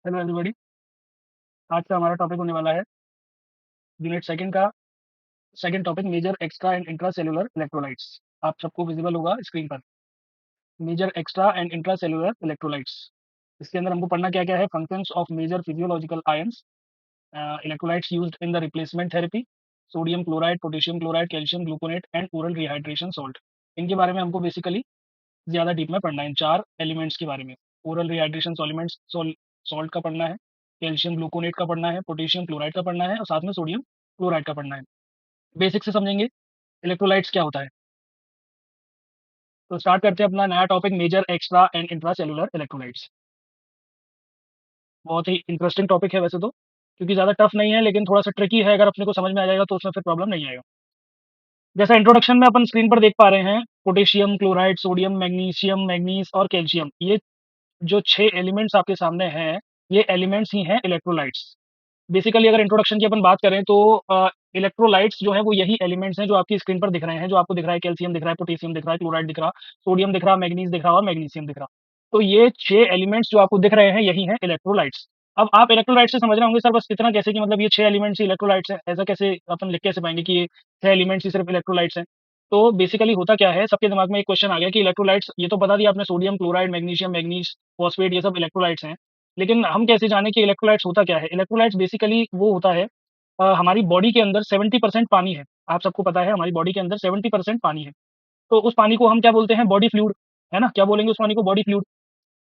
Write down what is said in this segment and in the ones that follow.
Hello everybody. आज का हमारा टॉपिक होने वाला है यूनिट सेकंड का second topic, major extra and intra cellular electrolytes. आप सबको विजिबल होगा स्क्रीन पर, major extra and intra cellular electrolytes. इसके अंदर हमको पढ़ना क्या क्या है: functions of major physiological ions, electrolytes used in the replacement therapy, sodium chloride, potassium chloride, calcium gluconate and oral rehydration salt. इनके बारे में हमको बेसिकली ज़्यादा डीप में पढ़ना है, इन 4 एलिमेंट्स के बारे में। ओरल रिहाइड्रेशन सॉलिमेंट्स सॉल्ट का पढ़ना है, कैल्शियम ग्लूकोनेट का पढ़ना है, पोटेशियम क्लोराइड का पढ़ना है और साथ में सोडियम क्लोराइड का पढ़ना है। बेसिक से समझेंगे इलेक्ट्रोलाइट्स क्या होता है। तो स्टार्ट करते हैं अपना नया topic, major extra and intra cellular electrolytes. बहुत ही इंटरेस्टिंग टॉपिक है वैसे तो, क्योंकि ज़्यादा टफ नहीं है लेकिन थोड़ा सा ट्रिकी है। अगर अपने को समझ में आ जाएगा तो उसमें फिर प्रॉब्लम नहीं आएगा। जैसा इंट्रोडक्शन में अपन स्क्रीन पर देख पा रहे हैं, potassium chloride, sodium, magnesium, manganese और कैल्शियम, ये जो 6 एलिमेंट्स आपके सामने हैं, ये एलिमेंट्स ही हैं इलेक्ट्रोलाइट्स। बेसिकली अगर इंट्रोडक्शन की अपन बात करें तो इलेक्ट्रोलाइट्स जो है वो यही एलिमेंट्स हैं जो आपकी स्क्रीन पर दिख रहे हैं। जो आपको दिख रहा है, कैल्शियम दिख रहा है, पोटेशियम दिख रहा है, क्लोराइड दिख रहा, सोडियम दिख रहा, मैग्नीज दिख रहा और मैग्नीशियम दिख रहा। तो ये 6 एलिमेंट्स जो आपको दिख रहे हैं यही हैं इलेक्ट्रोलाइट्स। अब आप इलेक्ट्रोलाइट से समझ रहे होंगे, सर बस इतना कैसे कि मतलब ये 6 एलिमेंट्स ही इलेक्ट्रोलाइट्स हैं, ऐसा कैसे अपन लिख कैसे पाएंगे कि ये 6 एलिमेंट्स ही सिर्फ इलेक्ट्रोलाइट्स हैं। तो बेसिकली होता क्या है, सबके दिमाग में एक क्वेश्चन आ गया कि इलेक्ट्रोलाइट्स, ये तो बता दिया आपने, sodium chloride, magnesium, manganese, phosphate, ये सब इलेक्ट्रोलाइट्स हैं। लेकिन हम कैसे जाने कि इलेक्ट्रोलाइट्स होता क्या है? इलेक्ट्रोलाइट्स बेसिकली वो होता है, हमारी बॉडी के अंदर 70% पानी है। आप सबको पता है हमारी बॉडी के अंदर 70% पानी है। तो उस पानी को हम क्या बोलते हैं? बॉडी फ्लूइड, है ना? क्या बोलेंगे उस पानी को? Body fluid.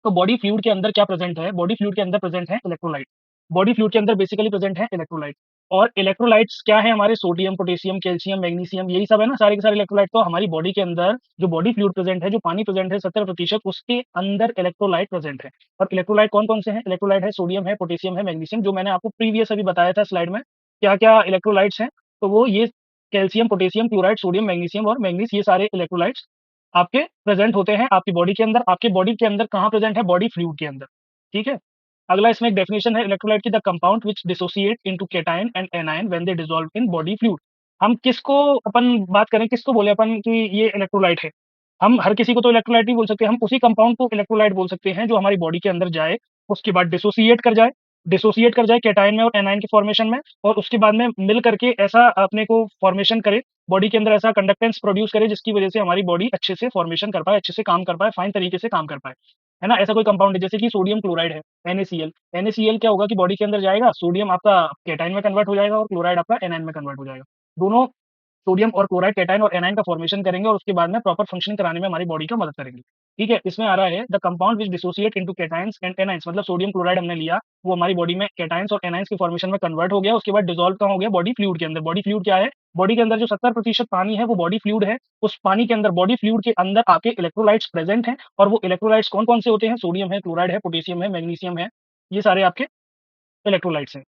तो बॉडी फ्लूइड के अंदर क्या प्रेजेंट है? बॉडी फ्लूइड के अंदर प्रेजेंट है इलेक्ट्रोलाइट। बॉडी फ्लूइड के अंदर बेसिकली प्रेजेंट है इलेक्ट्रोलाइट। और इलेक्ट्रोलाइट्स क्या है हमारे? सोडियम, पोटेशियम, कैल्शियम, मैग्नीशियम, यही सब है ना, सारे के सारे इलेक्ट्रोलाइट। तो हमारी बॉडी के अंदर जो बॉडी फ्लूइड प्रेजेंट है, जो पानी प्रेजेंट है 70%, उसके अंदर इलेक्ट्रोलाइट प्रेजेंट है। और इलेक्ट्रोलाइट कौन कौन से हैं? इलेक्ट्रोलाइट है सोडियम है, पोटेशियम है, मैग्नीशियम, जो मैंने आपको प्रीवियस अभी बताया था स्लाइड में क्या क्या इलेक्ट्रोलाइट्स हैं। तो वो ये calcium, potassium, chloride, sodium, magnesium और मैग्नीज, ये सारे इलेक्ट्रोलाइट्स आपके प्रेजेंट होते हैं आपकी बॉडी के अंदर। आपके बॉडी के अंदर कहाँ प्रेजेंट है? बॉडी फ्लूइड के अंदर। ठीक है। अगला इसमें एक डेफिनेशन है इलेक्ट्रोलाइट की: the compound which dissociate into cation and anion when they dissolve in body fluid. हम किसको अपन बात करें, किसको बोले अपन कि ये इलेक्ट्रोलाइट है? हम हर किसी को तो इलेक्ट्रोलाइट नहीं बोल सकते, हम उसी कंपाउंड को इलेक्ट्रोलाइट बोल सकते हैं जो हमारी बॉडी के अंदर जाए, उसके बाद डिसोसिएट कर जाए केटायन में और एनायन के फॉर्मेशन में, और उसके बाद में मिल करके ऐसा अपने को फॉर्मेशन करे, बॉडी के अंदर ऐसा कंडक्टेंस प्रोड्यूस करे जिसकी वजह से हमारी बॉडी अच्छे से फॉर्मेशन कर पाए, अच्छे से काम कर पाए, फाइन तरीके से काम कर पाए। है ना? ऐसा कोई कंपाउंड है जैसे कि सोडियम क्लोराइड है, NaCl। NaCl क्या होगा कि बॉडी के अंदर जाएगा, सोडियम आपका केटायन में कन्वर्ट हो जाएगा और क्लोराइड आपका एनायन में कन्वर्ट हो जाएगा। दोनों सोडियम और क्लोराइड केटायन और एनायन का फॉर्मेशन करेंगे और उसके बाद में प्रॉपर फंक्शनिंग कराने में हमारी बॉडी का मदद करेंगे। ठीक है। इसमें आ रहा है the compound which dissociate into cations and anions, मतलब सोडियम क्लोराइड हमने लिया, वो हमारी बॉडी में केटायंस और एनायंस के फॉर्मेशन में कन्वर्ट हो गया, उसके बाद डिसॉल्व कहाँ हो गया? बॉडी फ्लूइड के अंदर। बॉडी फ्लूइड क्या है? बॉडी के अंदर जो 70% पानी है वो बॉडी फ्लूइड है। उस पानी के अंदर, बॉडी फ्लूइड के अंदर आपके इलेक्ट्रोलाइट्स प्रेजेंट हैं। और वो इलेक्ट्रोलाइट्स कौन कौन से होते हैं? सोडियम है, क्लोराइड है, पोटेशियम है, मैग्नीशियम है, ये सारे आपके इलेक्ट्रोलाइट्स हैं।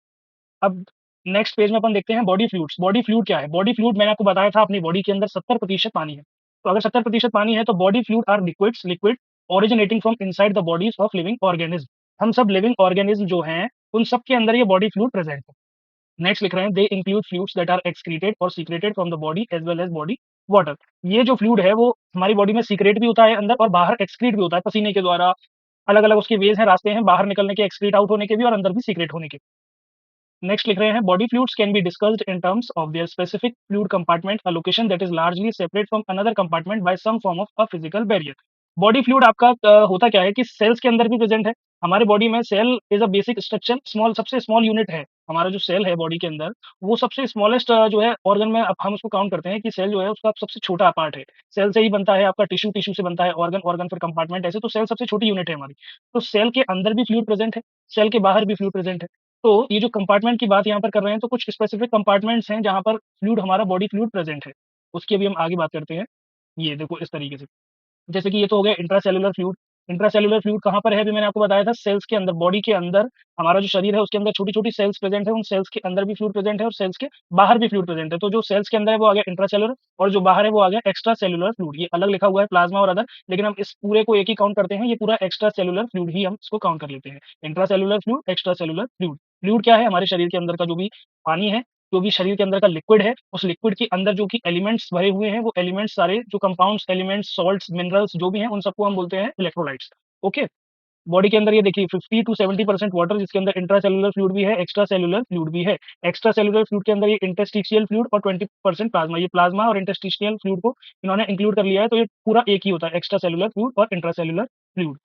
अब नेक्स्ट पेज में अपन देखते हैं बॉडी फ्लूइड्स। बॉडी फ्लूइड क्या है? बॉडी फ्लूइड मैंने आपको बताया था, अपनी बॉडी के अंदर 70% पानी है। तो अगर 70% पानी है तो body fluid are liquid originating from inside the bodies of living organism. हम सब लिविंग ऑर्गेनिज्म जो हैं, उन सब के अंदर ये बॉडी फ्लूइड प्रेजेंट है। नेक्स्ट लिख रहे हैं, they include fluids that are excreted और secreted from the body as well as body water. ये जो फ्लूइड है वो हमारी बॉडी में सीक्रेट भी होता है अंदर, और बाहर एक्सक्रीट भी होता है पसीने के द्वारा। अलग अलग उसके वेज हैं, रास्ते हैं बाहर निकलने के, एक्सक्रीट आउट होने के भी और अंदर भी सीक्रेट होने के। नेक्स्ट लिख रहे हैं, body fluids can be discussed in terms of their specific fluid compartment, a location that is largely separate from another compartment by some form of a physical barrier. Body fluid आपका होता क्या है कि sales के अंदर भी present है। हमारे बॉडी में cell is a basic structure, small, सबसे स्मॉल यूनिट है। हमारा जो सेल है बॉडी के अंदर, वो सबसे स्मॉलेस्ट जो है ऑर्गन में, अब हम उसको काउंट करते हैं कि सेल जो है उसका सबसे छोटा पार्ट है। सेल से ही बनता है आपका टिश्यू, टिश्यू से बनता है ऑर्गन, ऑर्गन फिर कंपार्टमेंट, ऐसे। तो सेल सबसे छोटी यूनिट है हमारी। तो सेल के अंदर भी फ्लूइड प्रेजेंट है, सेल के बाहर भी फ्लूइड प्रेजेंट है। तो ये जो कंपार्टमेंट की बात यहाँ पर कर रहे हैं, तो कुछ स्पेसिफिक कंपार्टमेंट्स हैं जहाँ पर फ्लूइड, हमारा बॉडी फ्लूइड प्रेजेंट है। उसकी अभी हम आगे बात करते हैं। ये देखो इस तरीके से, जैसे कि ये तो हो गया इंट्रासेल्युलर फ्लूइड। इंट्रासेल्युलर फ्लूइड कहाँ पर है? अभी मैंने आपको बताया था, सेल्स के अंदर, बॉडी के अंदर। हमारा जो शरीर है उसके अंदर छोटी-छोटी सेल्स प्रेजेंट है, उन सेल्स के अंदर भी फ्लूइड प्रेजेंट है और सेल्स के बाहर भी फ्लूइड प्रेजेंट है। तो जो सेल्स के अंदर है वो आ गया इंट्रासेल्युलर, और जो बाहर है वो आ गया एक्स्ट्रा सेल्युलर फ्लूइड। ये अलग लिखा हुआ है, प्लाज्मा और अदर, लेकिन हम इस पूरे को एक ही काउंट करते हैं, ये पूरा एक्स्ट्रा सेल्युलर फ्लूइड ही हम इसको काउंट कर लेते हैं। Intracellular fluid, extra cellular fluid. Fluid क्या है? हमारे शरीर के अंदर का जो भी पानी है, जो भी शरीर के अंदर का लिक्विड है, उस लिक्विड के अंदर जो कि एलिमेंट्स भरे हुए हैं, वो एलिमेंट्स सारे, जो कंपाउंड्स, एलिमेंट्स, सॉल्ट्स, मिनरल्स जो भी हैं, उन सबको हम बोलते हैं इलेक्ट्रोलाइट्स। ओके। बॉडी के अंदर ये देखिए 50 टू 70% वाटर, जिसके अंदर इंट्रासेल्युलर फ्लूइड भी है, एक्स्ट्रा सेल्युलर फ्लूइड भी है। एक्स्ट्रा सेल्युलर फ्लूइड के अंदर ये इंटरस्टिशियल फ्लूइड और 20% प्लाज्मा, ये प्लाज्मा और इंटरस्टिशियल फ्लूइड को इन्होंने इंक्लूड कर लिया है, तो ये पूरा एक ही होता है, एक्स्ट्रा सेल्युलर फ्लूइड और इंट्रासेल्युलर फ्लूइड।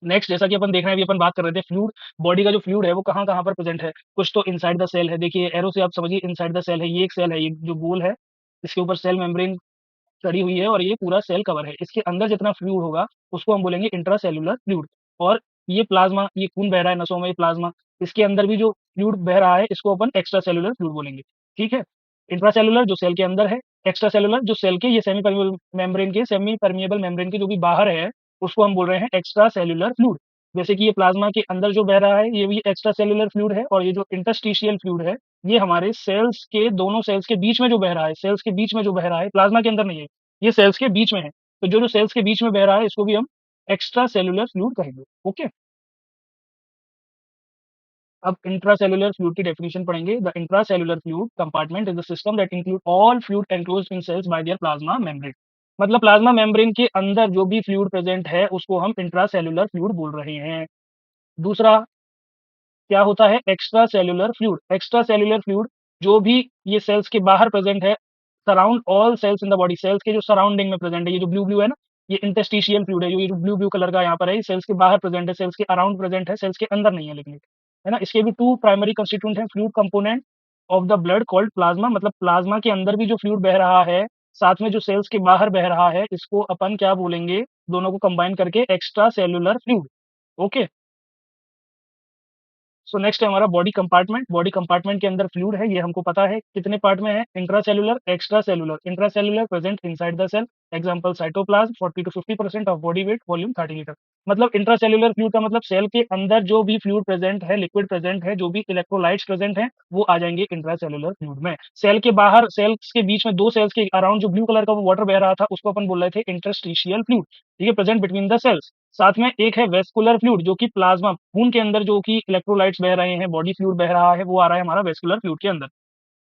नेक्स्ट, जैसा कि अपन देख रहे हैं, अभी अपन बात कर रहे थे फ्लूइड, बॉडी का जो फ्लूइड है वो कहाँ-कहाँ पर प्रेज़ेंट है। कुछ तो इनसाइड द सेल है, देखिए एरो से आप समझिए इनसाइड द सेल है, ये एक सेल है, ये जो गोल है, इसके ऊपर सेल मेम्ब्रेन चढ़ी हुई है और ये पूरा सेल कवर है। इसके अंदर जितना फ्लूइड होगा, उसको हम बोलेंगे इंट्रासेल्युलर फ्लूइड। और ये प्लाज़्मा, ये खून बह रहा है नसों में, ये प्लाज़्मा, इसके अंदर भी जो फ्लूइड बह रहा है, इसको अपन एक्स्ट्रासेल्युलर फ्लूइड बोलेंगे, ठीक है? इंट्रासेल्युलर जो सेल के अंदर है, एक्स्ट्रासेल्युलर जो सेल के ये सेमी परमिएबल मेम्ब्रेन के जो भी बाहर है, उसको हम बोल रहे हैं एक्स्ट्रासेल्युलर फ्लूइड। जैसे कि ये प्लाज़्मा के अंदर जो बह रहा है, ये भी एक्स्ट्रासेल्युलर फ्लूइड है, और ये जो इंटरस्टिशियल फ्लूइड है, ये हमारे सेल्स के, दोनों सेल्स के बीच में जो बह रहा है, सेल्स के बीच में जो बह रहा है, प्लाज़्मा के अंदर नहीं है। ये सेल्स के बीच में है। तो जो सेल्स के बीच में बह रहा है, इसको भी हम एक्स्ट्रा सेल्युलर फ्लूइड कहेंगे। ओके? अब इंट्रासेल्युलर फ्लूइड की डेफिनिशन पढ़ेंगे। The intracellular fluid compartment is the system that include all fluid enclosed in cells by their plasma membrane. मतलब प्लाज्मा मेम्ब्रेन के अंदर जो भी फ्लूइड प्रेजेंट है, उसको हम इंट्रासेल्युलर फ्लूइड बोल रहे हैं। दूसरा क्या होता है? Extra cellular fluid. Extra cellular fluid जो भी ये सेल्स के बाहर प्रेजेंट है, surround all cells in the body, cells के जो सराउंडिंग में प्रेजेंट है, ये जो ब्लू-ब्लू है ना, ये इंटरस्टिशियल फ्लूइड है, ये जो ब्लू-ब्लू कलर का यहाँ पर है, ये सेल्स के बाहर प्रेजेंट है, सेल्स के अराउंड प्रेजेंट है, सेल्स के अंदर नहीं है लेकिन ये, है ना? इसके भी 2 प्राइमरी कंस्टिट्यूएंट हैं, fluid component of the blood called plasma, मतलब प्लाज्मा के अंदर भी जो फ्लूइड बह रहा है, साथ में जो सेल्स के बाहर बह रहा है, इसको अपन क्या बोलेंगे? दोनों को कंबाइन करके extra cellular fluid. Okay? So next है हमारा बॉडी कंपार्टमेंट। बॉडी कंपार्टमेंट के अंदर फ्लूइड है, ये हमको पता है कितने पार्ट में है, intracellular, extracellular. Intracellular present inside the cell, example cytoplasm, 40 to 50% of body weight, volume 30 litre. मतलब इंट्रासेल्युलर फ्लूइड का मतलब सेल के अंदर जो भी फ्लूइड प्रेजेंट है, लिक्विड प्रेजेंट है, जो भी इलेक्ट्रोलाइट्स प्रेजेंट हैं, वो आ जाएंगे इंट्रासेल्युलर फ्लूइड में। सेल के बाहर, सेल्स के बीच में, दो सेल्स के अराउंड जो ब्लू कलर का वो वाटर बह रहा था, उसको अपन बोल रहे थे इंटरस्टिशियल फ्लूइड, ठीक है, प्रेजेंट बिटवीन द सेल्स। साथ में एक है वेस्कुलर फ्लूइड, जो कि प्लाज्मा, खून के अंदर जो कि इलेक्ट्रोलाइट्स बह रहे हैं, बॉडी फ्लूइड बह रहा है, वो आ रहा है हमारा वेस्कुलर फ्लूइड के अंदर।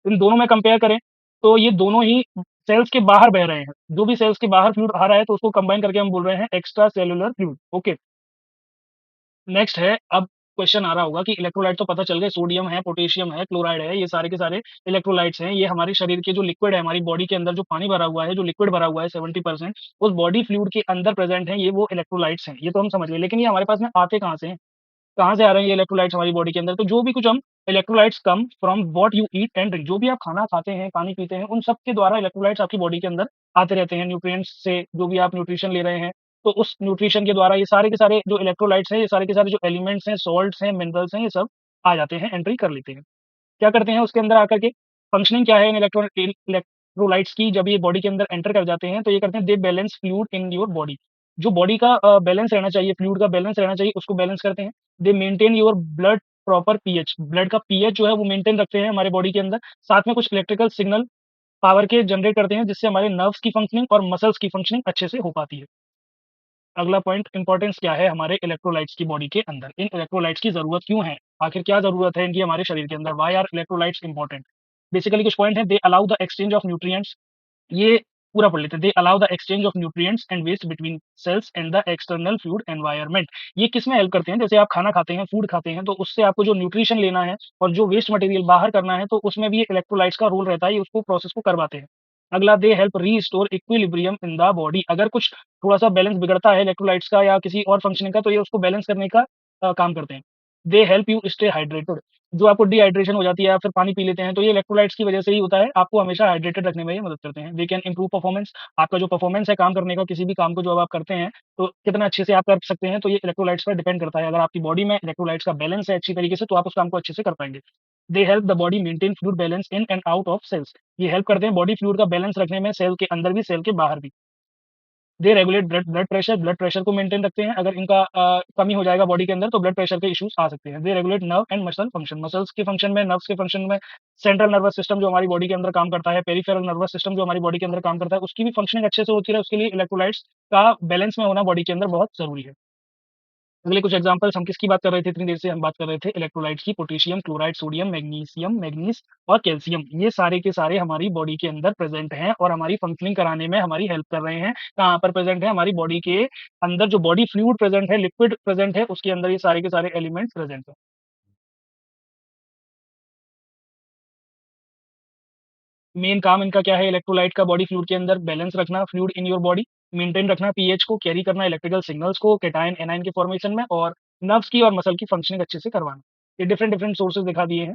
इन दोनों में कंपेयर करें, तो ये दोनों ही सेल्स के बाहर बह रहे हैं। जो भी सेल्स के बाहर फ्लूइड आ रहा है, तो उसको कंबाइन करके हम बोल रहे हैं extra cellular fluid. Okay? Next है, अब क्वेश्चन आ रहा होगा कि इलेक्ट्रोलाइट तो पता चल गए, सोडियम है, पोटेशियम है, क्लोराइड है, ये सारे के सारे इलेक्ट्रोलाइट्स हैं। ये हमारे शरीर के जो लिक्विड है, हमारी बॉडी के अंदर जो पानी भरा हुआ है, जो लिक्विड भरा हुआ है 70%, उस बॉडी फ्लूइड के अंदर प्रेजेंट है, ये वो इलेक्ट्रोलाइट्स हैं। ये तो हम समझ गए, लेकिन ये हमारे पास में आते कहाँ से हैं? कहाँ से आ रहे हैं ये इलेक्ट्रोलाइट्स हमारी बॉडी के अंदर? तो जो भी कुछ हम electrolytes come from what you eat and drink, जो भी आप खाना खाते हैं, पानी पीते हैं, उन सब के द्वारा इलेक्ट्रोलाइट्स आपकी बॉडी के अंदर आते रहते हैं, न्यूट्रिएंट्स से, जो भी आप न्यूट्रिशन ले रहे हैं, तो उस न्यूट्रिशन के द्वारा ये सारे के सारे जो इलेक्ट्रोलाइट्स हैं, ये सारे के सारे जो एलिमेंट्स हैं, साल्ट्स हैं, मिनरल्स हैं, ये सब आ जाते हैं, एंट्री कर लेते हैं। क्या करते हैं उसके अंदर आकर के? फंक्शनिंग क्या है इन इलेक्ट्रोलाइट्स की? जब ये बॉडी के अंदर एंटर कर जाते हैं, तो ये करते हैं, they balance fluid in your body. जो बॉडी का बैलेंस रहना चाहिए, फ्लूइड का बैलेंस रहना चाहिए, उसको बैलेंस करते हैं। दे maintain your blood proper pH, blood का पीएच जो है वो मेंटेन रखते हैं हमारे बॉडी के अंदर। साथ में कुछ इलेक्ट्रिकल सिग्नल पावर के जनरेट करते हैं, जिससे हमारे नर्व्स की फंक्शनिंग और मसल्स की फंक्शनिंग अच्छे से हो पाती है। अगला पॉइंट, इंपॉर्टेंस क्या है हमारे इलेक्ट्रोलाइट्स की बॉडी के अंदर? इन इलेक्ट्रोलाइट्स की ज़रूरत क्यों है? आखिर क्या ज़रूरत है इनकी हमारे शरीर के अंदर? Why are electrolytes important? Basically कुछ पॉइंट है, they allow the exchange of nutrients, ये पूरा पढ़ लेते हैं। They allow the exchange of nutrients and waste between cells and the external fluid environment. ये किसमें हेल्प करते हैं? जैसे आप खाना खाते हैं, फूड खाते हैं, तो उससे आपको जो न्यूट्रिशन लेना है और जो वेस्ट मटेरियल बाहर करना है, तो उसमें भी ये इलेक्ट्रोलाइट्स का रोल रहता है, ये उसको प्रोसेस को करवाते हैं। अगला, they help restore equilibrium in the body. अगर कुछ थोड़ा-सा बैलेंस बिगड़ता है इलेक्ट्रोलाइट्स का या किसी और फंक्शनिंग का, तो ये उसको बैलेंस करने का काम करते हैं। They help you stay hydrated. जो आपको डिहाइड्रेशन हो जाती है, आप फिर पानी पी लेते हैं, तो ये इलेक्ट्रोलाइट्स की वजह से ही होता है, आपको हमेशा हाइड्रेटेड रखने में ये मदद करते हैं। दे कैन इंप्रूव परफॉर्मेंस, आपका जो परफॉर्मेंस है काम करने का, किसी भी काम को जो अब आप करते हैं, तो कितना अच्छे से आप कर सकते हैं, तो ये इलेक्ट्रोलाइट्स पर डिपेंड करता है। अगर आपकी बॉडी में इलेक्ट्रोलाइट्स का बैलेंस है अच्छी तरीके से, तो आप उस काम को अच्छे से कर पाएँगे। They help the body maintain fluid balance in and out of cells. ये हेल्प करते हैं बॉडी फ्लूइड का बैलेंस रखने में, सेल के अंदर भी, सेल के बाहर भी। दे रेगुलेट ब्लड प्रेशर को मेंटेन रखते हैं। अगर इनका कमी हो जाएगा बॉडी के अंदर, तो ब्लड प्रेशर के इश्यूज आ सकते हैं। They regulate nerve and muscle function, muscles के फंक्शन में, नर्व्स के फंक्शन में। सेंट्रल नर्वस सिस्टम जो हमारी बॉडी के अंदर काम करता है, पेरिफेरल नर्वस सिस्टम जो हमारी बॉडी के अंदर काम करता है, उसकी भी फंक्शनिंग अच्छे से होती रहे, उसके लिए इलेक्ट्रोलाइट्स का बैलेंस में होना बॉडी के अंदर बहुत जरूरी है। अगले कुछ एग्जांपल्स हम किसकी बात कर रहे थे इतनी देर से? हम बात कर रहे थे इलेक्ट्रोलाइट्स की, potassium, chloride, sodium, magnesium, manganese और कैल्शियम। ये सारे के सारे हमारी बॉडी के अंदर प्रेज़ेंट हैं और हमारी फंक्शनिंग कराने में हमारी हेल्प कर रहे हैं। कहाँ पर प्रेज़ेंट है? हमारी बॉडी के अंदर जो बॉडी फ्लूइड प्रेज़ेंट है, लिक्विड प्रेज़ेंट है, उसके अंदर ये सारे के सारे एलिमेंट्स प्रेज़ेंट हैं। मेन काम इनका क्या है? इलेक्ट्रोलाइट का बॉडी फ्लूइड के अंदर बैलेंस रखना, fluid in your body, maintain रखना पीएच को, कैरी करना इलेक्ट्रिकल सिग्नल्स को कैटायन, एनायन के फॉर्मेशन में और नर्व्स की और मसल की फंक्शनिंग अच्छे से करवाना। ये डिफरेंट डिफरेंट सोर्सेज़ दिखा दिए हैं।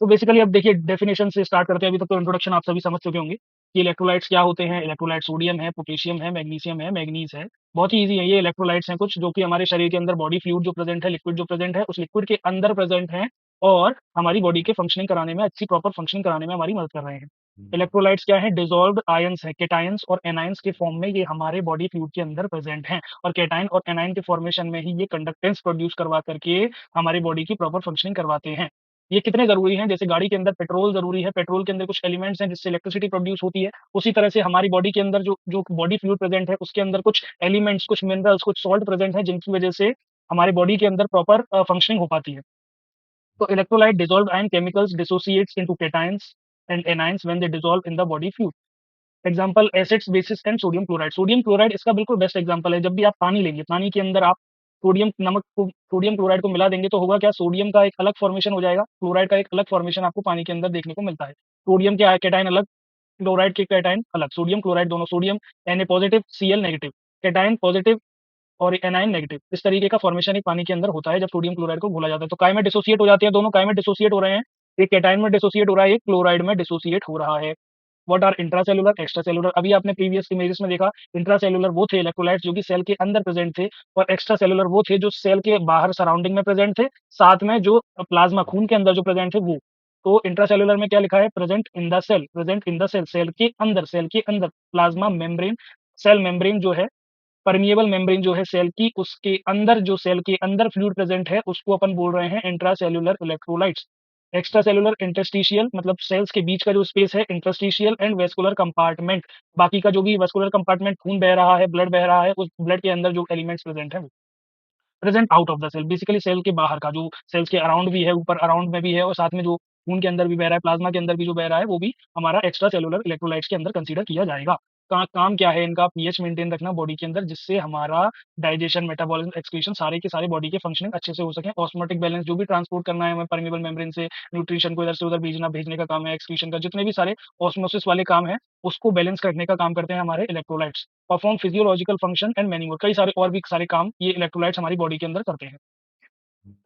तो बेसिकली अब देखिए डेफिनिशन से स्टार्ट करते हैं, अभी तक तो इंट्रोडक्शन आप सभी समझ चुके होंगे कि इलेक्ट्रोलाइट्स क्या होते हैं। इलेक्ट्रोलाइट सोडियम है, पोटेशियम है, मैग्नीशियम है, मैंगनीज है। बहुत ही ईज़ी है, ये इलेक्ट्रोलाइट्स हैं कुछ जो कि हमारे शरीर के अंदर बॉडी फ्लूइड जो प्रेज़ेंट है, लिक्विड जो प्रेज़ेंट है, उस लिक्विड के अंदर प्रेज़ेंट हैं और हमारी बॉडी के फंक्शनिंग कराने में, अच्छी प्रॉपर फंक्शनिंग कराने में हमारी मदद कर रहे हैं। इलेक्ट्रोलाइट्स क्या हैं? डिसॉल्व्ड आयन्स हैं, केटायन्स और एनायन्स के फॉर्म में ये हमारे बॉडी फ्लूइड के अंदर प्रेज़ेंट हैं और केटायन और एनायन के फॉर्मेशन में ही ये कंडक्टेंस प्रोड्यूस करवा करके हमारी बॉडी की प्रॉपर फंक्शनिंग करवाते हैं। ये कितने ज़रूरी हैं, जैसे गाड़ी के अंदर पेट्रोल ज़रूरी है, पेट्रोल के अंदर कुछ एलिमेंट्स हैं जिससे इलेक्ट्रिसिटी प्रोड्यूस होती है, उसी तरह से हमारी बॉडी के अंदर जो जो बॉडी फ्लूइड प्रेज़ेंट है, उसके अंदर कुछ एलिमेंट्स, कुछ मिनरल्स, कुछ सॉल्ट प्रेज़ेंट है, जिनकी वजह से हमारी बॉडी के अंदर प्रॉपर फंक्शनिंग हो पाती है। So electrolyte dissolved ion chemicals dissociates into cations and anions when they dissolve in the body fluid. Example acids, basis and sodium chloride. Sodium chloride इसका बिल्कुल बेस्ट एग्जाम्पल है। जब भी आप पानी लेंगे, पानी के अंदर आप सोडियम क्लोराइड को मिला देंगे तो होगा क्या? सोडियम का एक अलग फॉर्मेशन हो जाएगा, क्लोराइड का एक अलग फॉर्मेशन आपको पानी के अंदर देखने को मिलता है। सोडियम के कैटायन अलग, क्लोराइड के कैटायन अलग। सोडियम क्लोराइड दोनों, sodium Na positive, Cl negative, cation positive और एनायन नेगेटिव। इस तरीके का फॉर्मेशन एक पानी के अंदर होता है जब सोडियम क्लोराइड को घोला जाता है। तो काय में डिसोसिएट हो जाते हैं, दोनों काय में डिसोसिएट हो रहे हैं। एक कैटायन में डिसोसिएट हो रहा है, एक क्लोराइड में डिसोसिएट हो रहा है। What are intracellular, extracellular? अभी आपने प्रीवियस इमेजेस में देखा, इंट्रासेल्युलर वो थे इलेक्ट्रोलाइट्स जो कि सेल के अंदर प्रेजेंट थे और एक्स्ट्रासेल्युलर वो थे जो सेल के बाहर सराउंडिंग में प्रेजेंट थे, साथ में जो प्लाज्मा खून के अंदर जो प्रेजेंट थे वो। तो इंट्रासेल्युलर में क्या लिखा है? Present in the cell, present in the cell, cell के अंदर, सेल के अंदर प्लाज्मा मेम्ब्रेन, सेल मेम्ब्रेन जो है, परमिएबल मेम्ब्रेन जो है सेल की, उसके अंदर जो सेल के अंदर फ्लूइड प्रेजेंट है उसको अपन बोल रहे हैं intracellular electrolytes. Extra cellular interstitial मतलब सेल्स के बीच का जो स्पेस है, इंटरस्टिशियल एंड वेस्कुलर कंपार्टमेंट, बाकी का जो भी वेस्कुलर कंपार्टमेंट, खून बह रहा है, ब्लड बह रहा है, उस ब्लड के अंदर जो एलिमेंट्स प्रेजेंट है वो present out of the cell, basically cell के बाहर का जो सेल्स के अराउंड भी है, ऊपर अराउंड में भी है और साथ में जो खून के अंदर भी बह रहा है, प्लाज्मा के अंदर भी जो बह रहा है, वो भी हमारा एक्स्ट्रा सेलुलर इलेक्ट्रोलाइट्स के अंदर कंसीडर किया जाएगा। काम क्या है इनका? पीएच मेंटेन रखना बॉडी के अंदर, जिससे हमारा डाइजेशन, मेटाबॉलिज्म, एक्सक्रीशन सारे के सारे बॉडी के फंक्शनिंग अच्छे से हो सके। ऑस्मोटिक बैलेंस जो भी ट्रांसपोर्ट करना है हमें परमेबल मेम्ब्रेन से, न्यूट्रिशन को इधर से उधर भेजने का काम है, एक्सक्रीशन का जितने भी सारे ऑस्मोसिस वाले काम हैं, उसको बैलेंस करने का काम करते हैं हमारे electrolytes. Perform physiological function and many more, कई सारे और भी सारे काम ये इलेक्ट्रोलाइट्स हमारी बॉडी के अंदर करते हैं।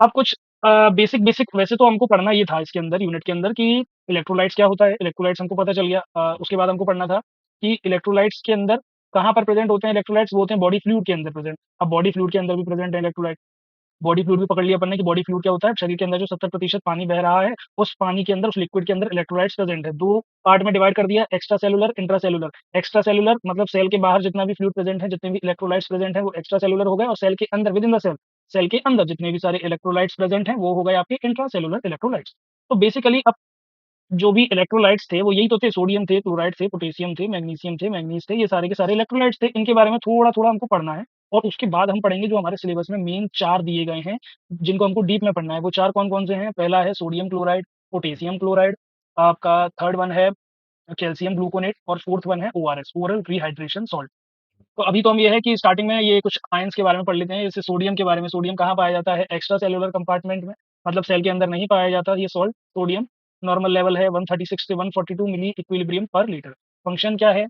अब कुछ बेसिक बेसिक वैसे तो हमको पढ़ना ये था इसके अंदर यूनिट के अंदर कि इलेक्ट्रोलाइट्स क्या होता है, इलेक्ट्रोलाइट्स हमको पता चल गया। उसके बाद हमको पढ़ना था कि इलेक्ट्रोलाइट्स के अंदर कहाँ पर प्रेजेंट होते हैं इलेक्ट्रोलाइट्स? वो होते हैं बॉडी फ्लूइड के अंदर प्रेजेंट। अब बॉडी फ्लूइड के अंदर भी प्रेजेंट है इलेक्ट्रोलाइट। बॉडी फ्लूइड भी पकड़ लिया अपन ने कि बॉडी फ्लूइड क्या होता है? शरीर के अंदर जो 70% पानी बह रहा है, उस पानी के अंदर, उस लिक्विड के अंदर इलेक्ट्रोलाइट्स प्रेजेंट है। 2 पार्ट में डिवाइड कर दिया, extra cellular, intracellular. Extra cellular मतलब सेल के बाहर जितना भी फ्लूइड प्रेजेंट है, जितने भी इलेक्ट्रोलाइट्स प्रेजेंट है, वो एक्स्ट्रा सेलुलर हो गए और सेल के अंदर within the cell, cell के अंदर जितने भी सारे इलेक्ट्रोलाइट्स प्रेजेंट हैं, वो हो गए आपके इंट्रासेलुलर इलेक्ट्रोलाइट्स। तो बेसिकली अब जो भी इलेक्ट्रोलाइट्स थे, वो यही तो थे, सोडियम थे, क्लोराइड थे, पोटेशियम थे, मैग्नीशियम थे, मैंगनीज थे, ये सारे के सारे इलेक्ट्रोलाइट्स थे। इनके बारे में थोड़ा-थोड़ा हमको पढ़ना है और उसके बाद हम पढ़ेंगे जो हमारे सिलेबस में मेन 4 दिए गए हैं, जिनको हमको डीप में पढ़ना है। वो 4 कौन-कौन से हैं? पहला है सोडियम क्लोराइड, पोटेशियम क्लोराइड, आपका थर्ड वन है कैल्शियम ग्लूकोनेट और फोर्थ वन है ओआरएस, ओरल रिहाइड्रेशन सॉल्ट। तो अभी तो हम ये है कि स्टार्टिंग में ये कुछ आयन्स के बारे में पढ़ लेते हैं, जैसे सोडियम के बारे में। सोडियम कहाँ पाया जाता है? एक्स्ट्रा सेलुलर कंपार्टमेंट में, मतलब सेल के अंदर नहीं पाया जाता ये सॉल्ट सोडियम। नॉर्मल लेवल है 136 से 142 मिली इक्विलिब्रियम पर लीटर। फंक्शन क्या है?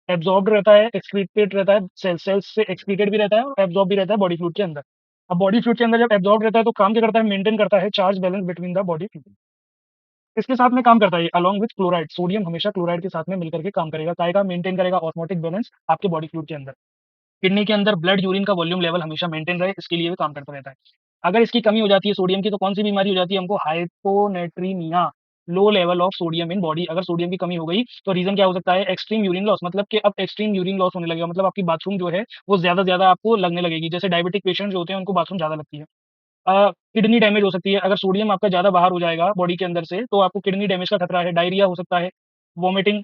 एब्जॉर्ब्ड रहता है, एक्सक्रीटेड रहता है, सेल्स से एक्सक्रीटेड भी रहता है और एब्जॉर्ब भी रहता है बॉडी फ्लूइड के अंदर। अब बॉडी फ्लूइड के अंदर जब एब्जॉर्ब रहता है तो काम क्या करता है? मेंटेन करता है charge balance between the body fluid. इसके साथ में काम करता है ये अलोंग विथ क्लोराइड। सोडियम हमेशा क्लोराइड के साथ में मिलकर के काम करेगा, काहे का? मेंटेन करेगा ऑस्मोटिक बैलेंस आपके बॉडी फ्लूइड के अंदर। किडनी के अंदर ब्लड यूरिन का वॉल्यूम लेवल हमेशा मेंटेन रहे, इसके लिए भी काम करता रहता है। अगर इसकी कमी हो जाती है सोडियम की, तो कौन सी बीमारी हो जाती है हमको? Hyponatraemia, low level of sodium in body. अगर सोडियम की कमी हो गई तो रीजन क्या हो सकता है? एक्सट्रीम यूरिन लॉस, मतलब कि अब एक्सट्रीम यूरिन लॉस होने लगेगा, मतलब आपकी बाथरूम जो है वो ज्यादा ज्यादा आपको लगने लगेगी। जैसे डायबिटिक पेशेंट जो होते हैं उनको बाथरूम ज्यादा लगती है। किडनी डैमेज हो सकती है, अगर सोडियम आपका ज्यादा बाहर हो जाएगा बॉडी के अंदर से तो आपको किडनी डैमेज का खतरा है, डायरिया हो सकता है, वोमिटिंग,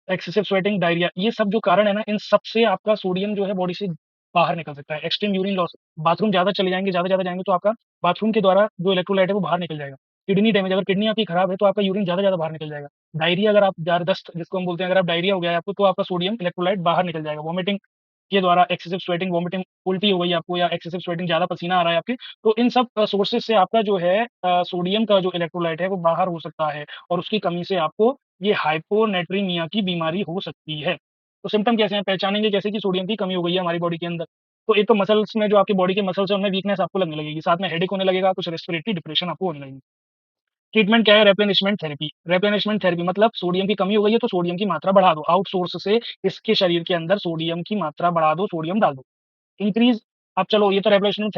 एक्सेसिव स्वेटिंग, डायरिया, ये सब जो कारण है ना, इन सब से आपका सोडियम जो है बॉडी से बाहर निकल सकता है। एक्सट्रीम यूरिन लॉस, बाथरूम ज़्यादा चले जाएँगे, ज़्यादा जाएँगे तो आपका बाथरूम के द्वारा जो इलेक्ट्रोलाइट है वो बाहर निकल जाएगा। किडनी डैमेज, अगर किडनी आपकी खराब है तो आपका यूरिन ज़्यादा बाहर निकल जाएगा। डायरिया, अगर आप ज़बरदस्त जिसको हम बोलते हैं, अगर आप डायरिया हो गया है आपको तो आपका सोडियम इलेक्ट्रोलाइट बाहर निकल जाएगा। वोमिटिंग के द्वारा, एक्सेसिव स्वेटिंग, वोमिटिंग, उल्टी हो गई आपको या एक्सेसिव स्वेटिंग, ज़्यादा पसीना आ रहा है आपके, तो इन सब सोर्सेज़ से आपका जो है सोडियम का जो इलेक्ट्रोलाइट है वो बाहर हो सकता है और उसकी कमी से आपको ये हाइपोनेट्रीमिया की बीमारी हो सकती है। तो सिम्पटम कैसे हैं? पहचानेंगे कैसे कि सोडियम की कमी हो गई है हमारी बॉडी के अंदर? तो एक तो मसल्स में, जो आपकी बॉडी के मसल्स हैं, उनमें वीकनेस आपको लगने लगेगी, साथ में हेडेक होने लगेगा, कुछ रेस्पिरेटरी डिप्रेशन आपको होने लगेगी। ट्रीटमेंट क्या है? Replenishment therapy. रिप्लेनिशमेंट थेरेपी मतलब सोडियम की कमी हो गई है तो सोडियम की मात्रा बढ़ा दो, आउटसोर्स से इसके शरीर के अंदर सोडियम की मात्रा बढ़ा दो, सोडियम डाल दो। इंक्रीज़, अब चलो ये तो रिप्लेनिशमेंट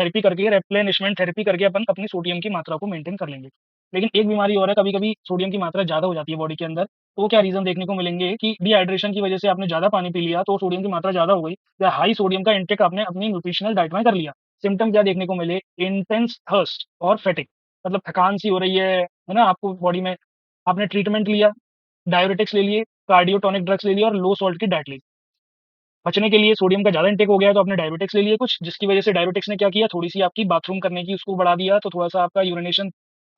थेरेपी करके अपन अपनी सोडियम की मात्रा को मेंटेन कर लेंगे। लेकिन एक बीमारी और है, कभी-कभी सोडियम की मात्रा ज़्यादा हो जाती है बॉडी के अंदर, तो क्या रीज़न देखने को मिलेंगे कि डिहाइड्रेशन की वजह से आपने ज़्यादा पानी पी लिया, तो सोडियम की मात्रा ज़्यादा हो गई, या हाई सोडियम का इंटेक आपने अपनी न्यूट्रिशनल डाइट में कर लिया। सिम्पटम क्या देखने को मिले? इंटेंस थर्स्ट और फैटिग, मतलब थकान सी हो रही है ना आपको बॉडी में, आपने ट्रीटमेंट लिया, डाययूरेटिक्स ले लिए, कार्डियोटोनिक ड्रग्स ले लिए और लो सॉल्ट की डाइट ली। बचने के लिए सोडियम का ज़्यादा इंटेक हो गया है तो आपने डाययूरेटिक्स ले लिए कुछ, जिसकी वजह से डाययूरेटिक्स ने क्या किया, थोड़ी-सी आपकी बाथरूम करने की उसको बढ़ा दिया, तो थोड़ा-सा आपका यूरिनेशन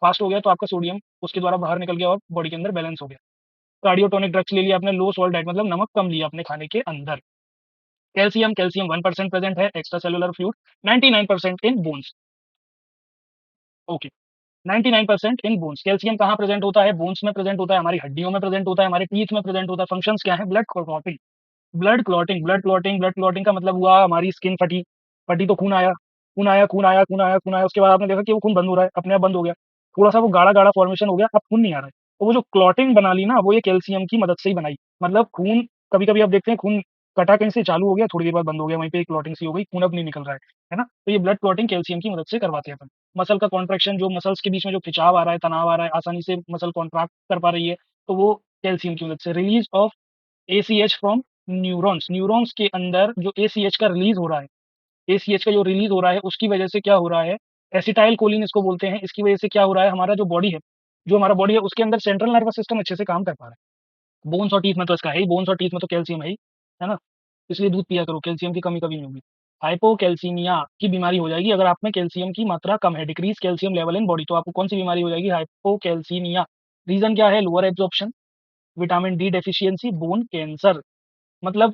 फ़ास्ट हो गया, तो आपका सोडियम उसके द्वारा बाहर निकल गया और बॉडी के अंदर बैलेंस हो गया। कार्डियोटोनिक ड्रग्स ले लिया आपने, लो सॉल्ट डाइट मतलब नमक कम लिया अपने खाने के अंदर। कैल्शियम 1% प्रेज़ेंट है, एक्स्ट्रा सेल्युलर फ्लूइड 99% इन बोन्स। ओके, 99% इन बोन्स। कैल्शियम कहाँ प्रेज़ेंट होता है? बोन्स में प्रेज़ेंट होता है, हमारी हड्डियों में प्रेज़ेंट होता है, हमारे टीथ में प्रेज़ेंट होता है। फंक्शंस क्या हैं? ब्लड क्लॉटिंग का मतलब हुआ हमारी स्किन फटी, फटी तो खून आया, उसके बाद आपने देखा कि वो खून बंद हो रहा है, अपने आप बंद हो गया। थोड़ा-सा वो गाढ़ा-गाढ़ा फ़ॉर्मेशन हो गया, अब खून नहीं आ रहा है। तो वो जो क्लॉटिंग बना ली ना, वो ये कैल्शियम की मदद से ही बनाई। मतलब खून, कभी-कभी आप देखते हैं खून कटा कहीं से, चालू हो गया, थोड़ी देर बाद बंद हो गया, वहीं पे एक क्लॉटिंग सी हो गई, खून अब नहीं निकल रहा है ना? तो ये ब्लड क्लॉटिंग कैल्शियम की मदद से करवाते हैं अपन। मसल का कॉन्ट्रैक्शन, जो मसल्स के बीच में जो खिंचाव आ रहा है, तनाव आ रहा है, आसानी से मसल कॉन्ट्रैक्ट कर पा रही है, तो वो कैल्शियम की मदद से। Release of ACH from neurons, neurons के अंदर जो एसीएच का रिलीज़ हो रहा है, एसीएच का जो रिलीज़ हो रहा है, उसकी वजह से क्या हो रहा है, एसिटाइल कोलिन इसको बोलते हैं, इसकी वजह से क्या हो रहा है, हमारा जो बॉडी है, जो हमारा बॉडी है, उसके अंदर सेंट्रल नर्वस सिस्टम अच्छे से काम कर पा रहा है। बोन्स और टीथ में तो इसका है ही, बोन्स और टीथ में तो कैल्शियम है ना? इसलिए दूध पिया करो, कैल्शियम की कमी कभी नहीं होगी। हाइपोकैल्सीमिया की बीमारी हो जाएगी अगर आप में कैल्शियम की मात्रा कम है, decrease calcium level in body, तो आपको कौन-सी बीमारी हो जाएगी? हाइपोकैल्सीमिया। रीज़न क्या है? Lower absorption, vitamin D deficiency, bone cancer. मतलब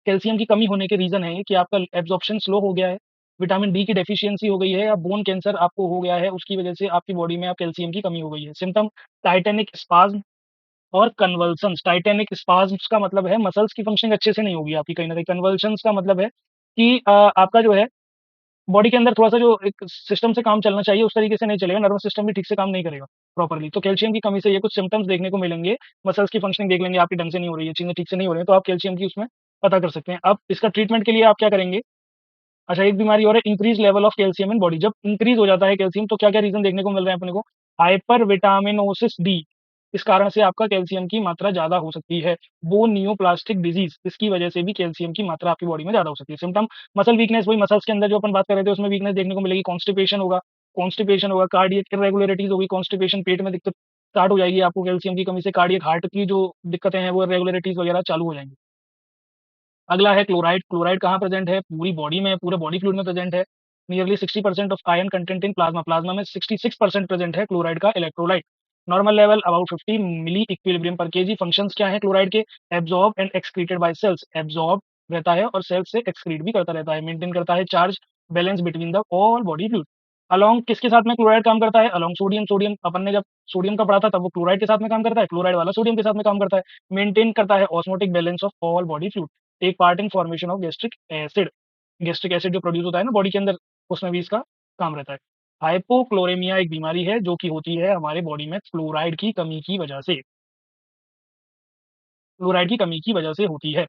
कैल्शियम की कमी होने के रीज़न है कि आपका एब्ज़ॉर्प्शन स्लो हो गया है, विटामिन डी की डेफिशिएंसी हो गई है, या बोन कैंसर आपको हो गया है, उसकी वजह से आपकी बॉडी में अब कैल्शियम की कमी हो गई है। सिम्पटम टाइटेनिक स्पाज़्म और कन्वल्सन्स। टाइटेनिक स्पाज़्म्स का मतलब है मसल्स की फंक्शनिंग अच्छे से नहीं होगी आपकी कहीं न कहीं। कन्वल्शंस का मतलब है कि आपका जो है बॉडी के अंदर थोड़ा-सा जो एक सिस्टम से काम चलना चाहिए, उस तरीके से नहीं चलेगा, नर्वस सिस्टम भी ठीक से काम नहीं करेगा प्रॉपर्ली। तो कैल्शियम की कमी से ये कुछ सिम्पटम्स देखने को मिलेंगे, मसल्स की फंक्शनिंग देख लेंगे, आपकी ढंग से नहीं हो रही है, चीज़ें ठीक से नहीं हो रही हैं, तो आप कैल्शियम की उसमें पता कर सकते हैं। अब इसका ट्रीटमेंट के लिए आप क्या करेंगे? अच्छा, एक बीमारी और है, increase level of calcium in body. जब इंक्रीज़ हो जाता है कैल्शियम, तो क्या-क्या रीज़न देखने को मिल रहे हैं अपने को? हाइपरविटामिनोसिस डी, इस कारण से आपका कैल्शियम की मात्रा ज़्यादा हो सकती है। बोन नियोप्लास्टिक डिज़ीज़, इसकी वजह से भी कैल्शियम की मात्रा आपकी बॉडी में ज़्यादा हो सकती है। सिम्पटम मसल वीकनेस, वही मसल्स के अंदर जो अपन बात कर रहे थे, उसमें वीकनेस देखने को मिलेगी। कॉन्स्टिपेशन होगा, कार्डियक इर्रेगुलरिटीज़ होगी, कॉन्स्टिपेशन, पेट में दिक्कत स्टार्ट हो जाएगी आपको कैल्शियम की कमी से, कार्डियक हार्ट की जो दिक्कतें हैं, वो इर्रेगुलरिटीज़ वगैरह चालू हो जाएँगी। अगला है क्लोराइड। क्लोराइड कहाँ प्रेज़ेंट है? पूरी बॉडी में, पूरे बॉडी फ्लूइड में प्रेज़ेंट है। Nearly 60% of iron content in plasma. Plasma में 66% प्रेज़ेंट है क्लोराइड का electrolyte. Normal level about 50 milli equilibrium पर केजी। फंक्शंस क्या हैं क्लोराइड के? Absorb and excreted by cells. Absorb रहता है और सेल्स से एक्सक्रीट भी करता रहता है। मेंटेन करता है charge balance between the all body fluid. Along किसके साथ में क्लोराइड काम करता है? Along sodium. सोडियम अपन ने जब सोडियम का पढ़ा था तब वो क्लोराइड के साथ में काम करता है, क्लोराइड वाला सोडियम के साथ में काम करता है। मेंटेन करता है osmotic balance of all body fluid. Take part in formation of gastric acid. Gastric acid जो प्रोड्यूस होता है ना बॉडी के अंदर, उसमें भी इसका काम रहता है। हाइपोक्लोरेमिया एक बीमारी है जो कि होती है हमारे बॉडी में फ्लोराइड की कमी की वजह से। फ्लोराइड की कमी की वजह से होती है।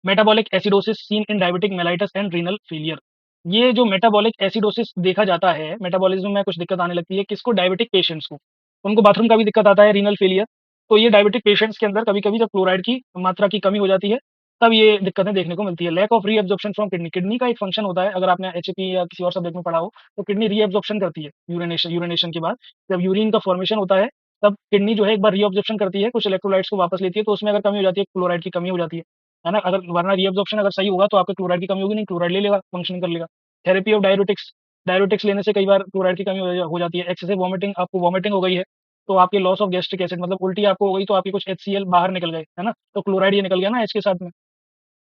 Metabolic acidosis seen in diabetic mellitus and renal failure. ये जो मेटाबॉलिक एसिडोसिस देखा जाता है, मेटाबॉलिज्म में कुछ दिक्कत आने लगती है, किसको? डायबिटिक पेशेंट्स को। उनको बाथरूम का भी दिक्कत आता है, रीनल फेलियर। तो ये डायबिटिक पेशेंट्स के अंदर कभी-कभी जब क्लोराइड की मात्रा की कमी हो जाती है, तब ये दिक्कतें देखने को मिलती है। Lack of reabsorption from kidney. Kidney का एक फंक्शन होता है, अगर आपने एचएपी या किसी और सब्जेक्ट में पढ़ा हो, तो किडनी रीअब्ज़ॉर्प्शन करती है यूरिनेशन यूरिनेशन के बाद। जब यूरिन का फॉर्मेशन होता है, तब किडनी जो है एक बार रीअब्ज़ॉर्प्शन करती है, कुछ इलेक्ट्रोलाइट्स को वापस लेती है, तो उसमें अगर कमी हो जाती है, क्लोराइड की कमी हो जाती है ना? अगर वरना रीअब्ज़ॉर्प्शन अगर सही होगा तो आपके क्लोराइड की कमी होगी नहीं, क्लोराइड ले लेगा, फंक्शनिंग कर लेगा। थेरेपी ऑफ डाययूरेटिक्स, डाययूरेटिक्स लेने से कई बार क्लोराइड की कमी हो जाती है। एक्सेसिव वोमिटिंग, आपको वोमिटिंग हो गई है, तो आपकी लॉस ऑफ गैस्ट्रिक एसिड मतलब उल्टी आपको हो गई तो आपके कुछ एचसीएल बाहर निकल गए, है ना? तो क्लोराइड ये निकल गया ना एच के साथ में।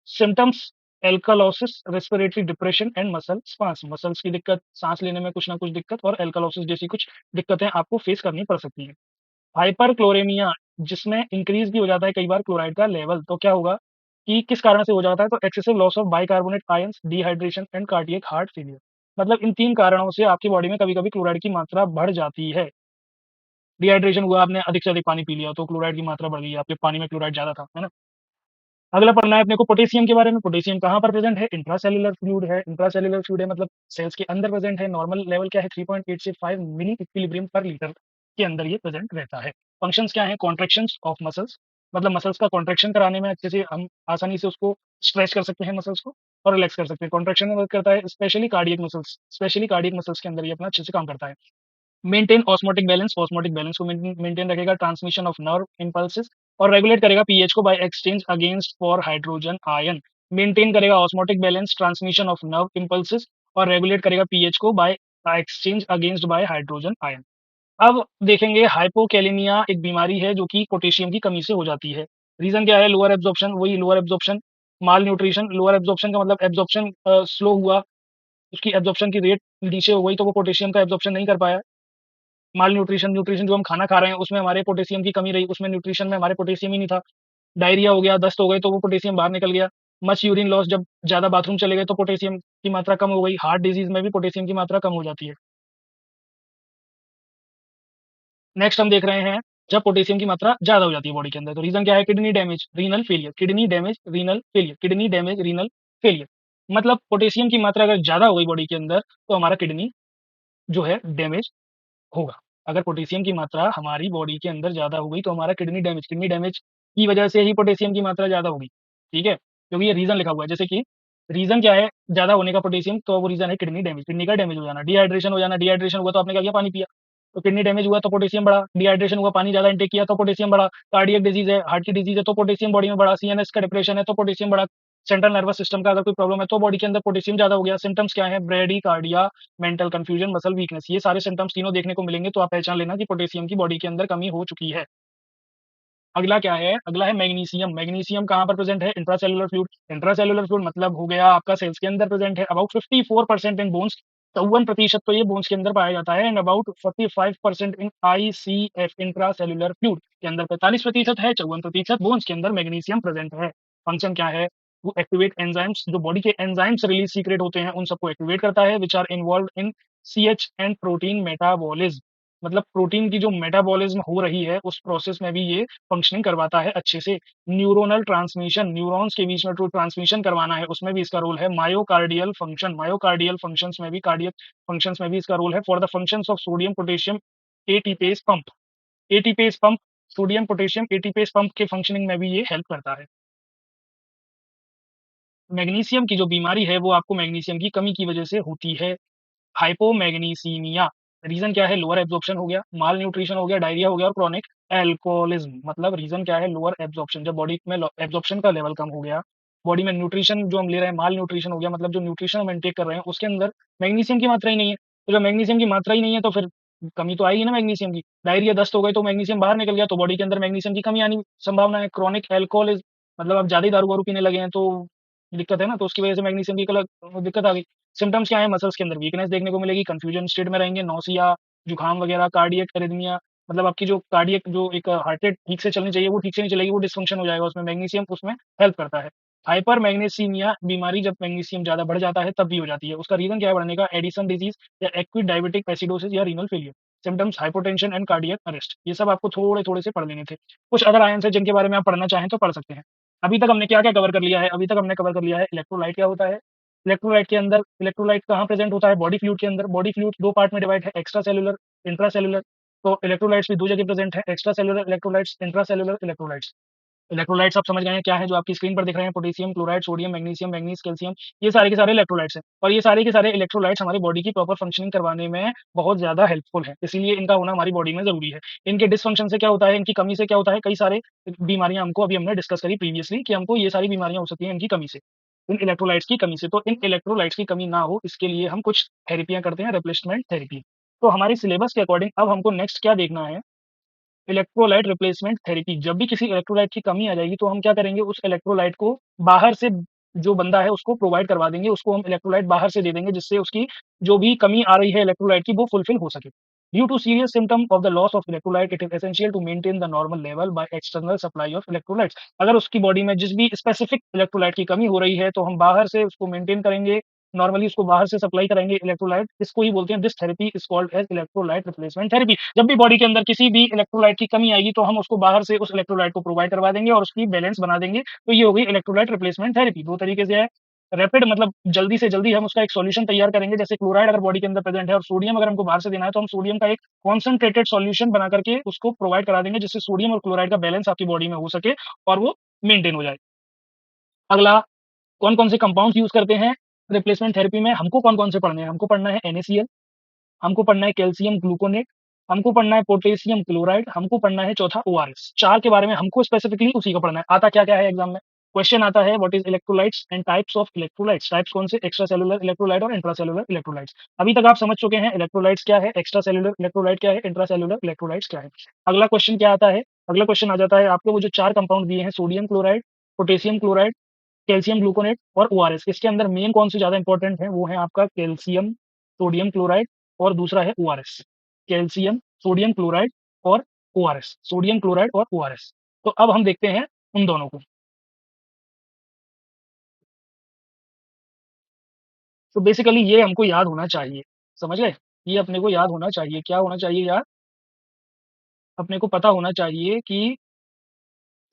Symptoms alkalosis, respiratory depression and muscle spasm, muscles की दिक्कत, साँस लेने में कुछ ना कुछ दिक्कत और एल्कालोसिस जैसी कुछ दिक्कतें आपको फेस करनी पड़ सकती हैं। हाइपरक्लोरेमिया, जिसमें इंक्रीज़ भी हो जाता है कई बार क्लोराइड का लेवल, तो क्या होगा कि किस कारण से हो जाता है, तो excessive loss of bicarbonate ions, dehydration and cardiac heart failure. मतलब इन 3 कारणों से आपकी बॉडी में कभी-कभी क्लोराइड की मात्रा बढ़ जाती है। डिहाइड्रेशन हुआ, आपने अधिक से अधिक पानी पी लिया, तो क्लोराइड की मात्रा बढ़ गई, आपके पानी में क्लोराइड ज़्यादा था, है ना? अगला पढ़ना है अपने को पोटेशियम के बारे में। पोटेशियम कहाँ पर प्रेज़ेंट है? इंट्रासेल्युलर फ्लूइड है। इंट्रासेल्युलर फ्लूइड है मतलब सेल्स के अंदर प्रेज़ेंट है। नॉर्मल लेवल क्या है? 3.8 से 5 मिली इक्विलिब्रियम पर लीटर के अंदर ये प्रेज़ेंट रहता है। फंक्शंस क्या हैं? कॉन्ट्रैक्शंस ऑफ मसल्स, मतलब मसल्स का कॉन्ट्रैक्शन कराने में अच्छे से हम आसानी से उसको स्ट्रेच कर सकते हैं मसल्स को और रिलैक्स कर सकते हैं। कॉन्ट्रैक्शन में मदद करता है, स्पेशली कार्डियक मसल्स के अंदर ये अपना अच्छे से काम करता है। मेंटेन ऑस्मोटिक बैलेंस को मेंटेन रखेगा, ट्रांसमिशन ऑफ नर्व इम्पल्सेस और रेगुलेट करेगा पीएच को by exchange against for hydrogen ion. Maintain करेगा osmotic balance, transmission of nerve impulses और रेगुलेट करेगा पीएच को by exchange against by hydrogen ion. अब देखेंगे हाइपोकैलेमिया एक बीमारी है जो कि पोटेशियम की कमी से हो जाती है। रीजन क्या है? लोअर एब्जॉर्प्शन, वही लोअर एब्जॉर्प्शन, माल न्यूट्रिशन। लोअर एब्जॉर्प्शन का मतलब एब्जॉर्प्शन स्लो हुआ, उसकी एब्जॉर्प्शन की रेट नीचे हो गई तो वो पोटेशियम का एब्जॉर्प्शन नहीं कर पाया। माल न्यूट्रिशन, न्यूट्रिशन जो हम खाना खा रहे हैं उसमें हमारे पोटेशियम की कमी रही, उसमें न्यूट्रिशन में हमारे पोटेशियम ही नहीं था। डायरिया हो गया, दस्त हो गए तो वो पोटेशियम बाहर निकल गया। मच यूरिन लॉस, जब ज़्यादा बाथरूम चले गए तो पोटेशियम की मात्रा कम हो गई। हार्ट डिजीज़ में भी पोटेशियम की मात्रा कम हो जाती है। नेक्स्ट हम देख रहे हैं जब पोटेशियम की मात्रा ज़्यादा हो जाती है बॉडी के अंदर, तो रीज़न क्या है? Kidney damage, renal failure, kidney damage, renal failure, kidney damage, renal failure. मतलब पोटेशियम की मात्रा अगर ज़्यादा हो गई बॉडी के अंदर तो हमारा किडनी जो है डैमेज होगा। अगर पोटेशियम की मात्रा हमारी बॉडी के अंदर ज़्यादा हो गई तो हमारा किडनी डैमेज की वजह से ही पोटेशियम की मात्रा ज़्यादा होगी, ठीक है? क्योंकि ये रीज़न लिखा हुआ है, जैसे कि रीज़न क्या है ज़्यादा होने का पोटेशियम, तो वो रीज़न है किडनी डैमेज, किडनी का डैमेज हो जाना, डिहाइड्रेशन हो जाना, डिहाइड्रेशन हुआ तो आपने क्या किया? पानी पिया, तो किडनी डैमेज हुआ तो पोटेशियम बढ़ा, डिहाइड्रेशन हुआ, पानी ज़्यादा इंटेक किया तो पोटेशियम बढ़ा, कार्डियक डिज़ीज़ है, हार्ट की डिज़ीज़ है तो पोटेशियम बॉडी में बढ़ा, सीएनएस का डिप्रेशन है तो पोटेशियम बढ़ा, सेंट्रल नर्वस सिस्टम का अगर कोई प्रॉब्लम है तो बॉडी के अंदर पोटेशियम ज़्यादा हो गया। सिम्पटम्स क्या है? ब्रेडीकार्डिया, मेंटल कन्फ्यूजन, मसल वीकनेस, ये सारे सिम्पटम्स तीनों देखने को मिलेंगे तो आप पहचान लेना कि पोटेशियम की बॉडी के अंदर कमी हो चुकी है। अगला क्या है? अगला है मैग्नीशियम। मैग्नीशियम कहाँ पर प्रेज़ेंट है? Intracellular fluid. इंट्रासेल्युलर फ्लूइड मतलब हो गया आपका सेल्स के अंदर प्रेज़ेंट है। अबाउट 54% इन बोन्स, 54% तो ये बोन्स के अंदर पाया जाता है and about 45% in ICF, intracellular fluid के अंदर 45% है, 54% बोन्स के अंदर मैग्नीशियम प्रेज़ेंट है। फंक्शन क्या है? वो एक्टिवेट एंजाइम्स, जो बॉडी के एंजाइम्स रिलीज़ सीक्रेट होते हैं उन सबको एक्टिवेट करता है, which are involved in CH and protein metabolism. मतलब प्रोटीन की जो मेटाबॉलिज़्म हो रही है उस प्रोसेस में भी ये फंक्शनिंग करवाता है अच्छे से। न्यूरोनल ट्रांसमिशन, न्यूरॉन्स के बीच में जो ट्रांसमिशन करवाना है उसमें भी इसका रोल है। मायोकार्डियल फंक्शन, मायोकार्डियल फंक्शंस में भी, कार्डियक फंक्शंस में भी इसका रोल है। For the functions of sodium potassium ATPase pump, ATPase pump, sodium potassium ATPase pump के फंक्शनिंग में भी ये हेल्प करता है। मैग्नीशियम की जो बीमारी है वो आपको मैग्नीशियम की कमी की वजह से होती है। हाइपोमैग्नीसीमिया, रीज़न क्या है? लोअर एब्ज़ॉर्प्शन हो गया, माल न्यूट्रिशन हो गया, डायरिया हो गया और क्रोनिक अल्कोहलिज़्म। मतलब रीज़न क्या है? लोअर एब्ज़ॉर्प्शन, जब बॉडी में एब्ज़ॉर्प्शन का लेवल कम हो गया, बॉडी में न्यूट्रिशन जो हम ले रहे हैं, माल न्यूट्रिशन हो गया, मतलब जो न्यूट्रिशन हम इनटेक कर रहे हैं उसके अंदर मैग्नीशियम की मात्रा ही नहीं है। तो जब मैग्नीशियम की मात्रा ही नहीं है तो फिर कमी तो आएगी ना मैग्नीशियम की। डायरिया, दस्त हो गए तो मैग्नीशियम बाहर निकल गया तो बॉडी के अंदर मैग्नीशियम की कमी आनी संभावना है। क्रोनिक अल्कोहलिज़्म मतलब आप ज़्यादा ही दारू-वारू पीने लगे हैं तो दिक्कत है ना, तो उसकी वजह से मैग्नीशियम की दिक्कत आ गई। सिम्पटम्स क्या है? मसल्स के अंदर वीकनेस देखने को मिलेगी, कन्फ्यूजन स्टेट में रहेंगे, नौसिया, जुकाम वगैरह, कार्डियक एरिथमिया, मतलब आपकी जो कार्डियक जो एक हार्ट रेट ठीक से चलनी चाहिए वो ठीक से नहीं चलेगी, वो डिसफंक्शन हो जाएगा, उसमें मैग्नीशियम उसमें हेल्प करता है। हाइपरमैग्नीसीमिया बीमारी जब मैग्नीशियम ज़्यादा बढ़ जाता है तब भी हो जाती है। उसका रीज़न क्या है बढ़ने का? एडिशन डिज़ीज़ या एक्यूट डायबिटिक एसिडोसिस या renal failure. Symptoms hypotension and cardiac arrest. ये सब आपको थोड़े-थोड़े से पढ़ लेने थे। कुछ अदर आयन्स हैं जिनके बारे में आप पढ़ना चाहें तो पढ़ सकते हैं। अभी तक हमने क्या-क्या कवर कर लिया है? अभी तक हमने कवर कर लिया है इलेक्ट्रोलाइट क्या होता है? इलेक्ट्रोलाइट के अंदर इलेक्ट्रोलाइट कहाँ प्रेज़ेंट होता है? बॉडी फ्लूइड के अंदर। बॉडी फ्लूइड 2 पार्ट में डिवाइड है, एक्स्ट्रा सेल्युलर, इंट्रासेल्युलर। तो इलेक्ट्रोलाइट्स भी 2 जगह प्रेज़ेंट है, extra cellular electrolytes, intracellular electrolytes. Electrolytes आप समझ गए हैं क्या है, जो आपकी स्क्रीन पर दिख रहे हैं, potassium chloride, sodium, magnesium, manganese, calcium, ये सारे के सारे इलेक्ट्रोलाइट्स हैं और ये सारे के सारे इलेक्ट्रोलाइट्स हमारी बॉडी की प्रॉपर फंक्शनिंग करवाने में बहुत ज़्यादा हेल्पफुल है, इसीलिए इनका होना हमारी बॉडी में ज़रूरी है। इनके डिसफंक्शन से क्या होता है, इनकी कमी से क्या होता है, कई सारे बीमारियाँ हमको अभी हमने डिस्कस करी प्रीवियसली कि हमको ये सारी बीमारियाँ हो सकती हैं इनकी कमी से, इन इलेक्ट्रोलाइट्स की कमी से। तो इन इलेक्ट्रोलाइट्स की कमी ना हो, इसके लिए हम कुछ थेरेपियाँ करते हैं, रिप्लेसमेंट थेरेपी। तो हमारी सिलेबस के अकॉर्डिंग अब हमको नेक्स्ट क्या देखना है, इलेक्ट्रोलाइट रिप्लेसमेंट थेरेपी। जब भी किसी इलेक्ट्रोलाइट की कमी आ जाएगी तो हम क्या करेंगे, उस इलेक्ट्रोलाइट को बाहर से जो बंदा है उसको प्रोवाइड करवा देंगे, उसको हम इलेक्ट्रोलाइट बाहर से दे देंगे जिससे उसकी जो भी कमी आ रही है इलेक्ट्रोलाइट की वो फुलफिल हो सके। Due to serious symptom of the loss of electrolyte it is essential to maintain the normal level by external supply of electrolytes. अगर उसकी बॉडी में जिस भी स्पेसिफिक इलेक्ट्रोलाइट की कमी हो रही है तो हम बाहर से उसको मेंटेन करेंगे, नॉर्मली उसको बाहर से सप्लाई कराएँगे इलेक्ट्रोलाइट, इसको ही बोलते हैं, this therapy is called as electrolyte replacement therapy. जब भी बॉडी के अंदर किसी भी इलेक्ट्रोलाइट की कमी आएगी तो हम उसको बाहर से उस इलेक्ट्रोलाइट को प्रोवाइड करवा देंगे और उसकी बैलेंस बना देंगे। तो ये हो गई इलेक्ट्रोलाइट रिप्लेसमेंट थेरेपी। 2 तरीके से है, रैपिड मतलब जल्दी से जल्दी हम उसका एक सॉल्यूशन तैयार करेंगे, जैसे क्लोराइड अगर बॉडी के अंदर प्रेज़ेंट है और सोडियम अगर हमको बाहर से देना है तो हम सोडियम का एक कॉन्सन्ट्रेटेड सॉल्यूशन बना करके उसको प्रोवाइड करा देंगे जिससे सोडियम और क्लोराइड का बैलेंस आपकी बॉडी में हो सके और वो मेंटेन हो जाए। अगला, कौन-कौन से कंपाउंड्स यूज़ करते हैं रिप्लेसमेंट थेरेपी में, हमको कौन-कौन से पढ़ने हैं? हमको पढ़ना है NaCl, हमको पढ़ना है कैल्शियम ग्लूकोनेट, हमको पढ़ना है पोटेशियम क्लोराइड, हमको पढ़ना है चौथा ओआरएस। 4 के बारे में हमको स्पेसिफिकली उसी का पढ़ना है। आता क्या-क्या है एग्ज़ाम में? क्वेश्चन आता है what is electrolytes and types of electrolytes. Types कौन से? एक्स्ट्रा सेल्युलर इलेक्ट्रोलाइट और इंट्रा सेल्युलर इलेक्ट्रोलाइट्स। अभी तक आप समझ चुके हैं इलेक्ट्रोलाइट्स क्या है, एक्स्ट्रा सेल्युलर इलेक्ट्रोलाइट क्या है, इंट्रा सेल्युलर इलेक्ट्रोलाइट्स क्या है। अगला क्वेश्चन क्या आता है? अगला क्वेश्चन आ जाता है आपको वो जो 4 कंपाउंड दिए हैं sodium chloride, potassium chloride, calcium gluconate और ओआरएस। इसके अंदर मेन कौन से ज़्यादा इंपॉर्टेंट है, वो है आपका कैल्शियम, सोडियम क्लोराइड और दूसरा है ओआरएस। कैल्शियम, सोडियम क्लोराइड और ओआरएस, सोडियम क्लोराइड और ओआरएस। तो अब हम देखते हैं उन दोनों को। तो बेसिकली ये हमको याद होना चाहिए, समझ गए? ये अपने को याद होना चाहिए, क्या होना चाहिए याद? अपने को पता होना चाहिए कि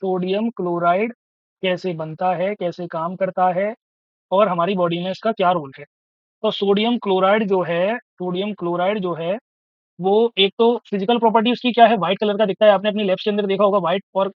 सोडियम क्लोराइड कैसे बनता है, कैसे काम करता है और हमारी बॉडी में इसका क्या रोल है। तो सोडियम क्लोराइड जो है, वो एक तो फिज़िकल प्रॉपर्टी उसकी क्या है, व्हाइट कलर का दिखता है। आपने अपनी लैब्स के अंदर देखा होगा व्हाइट और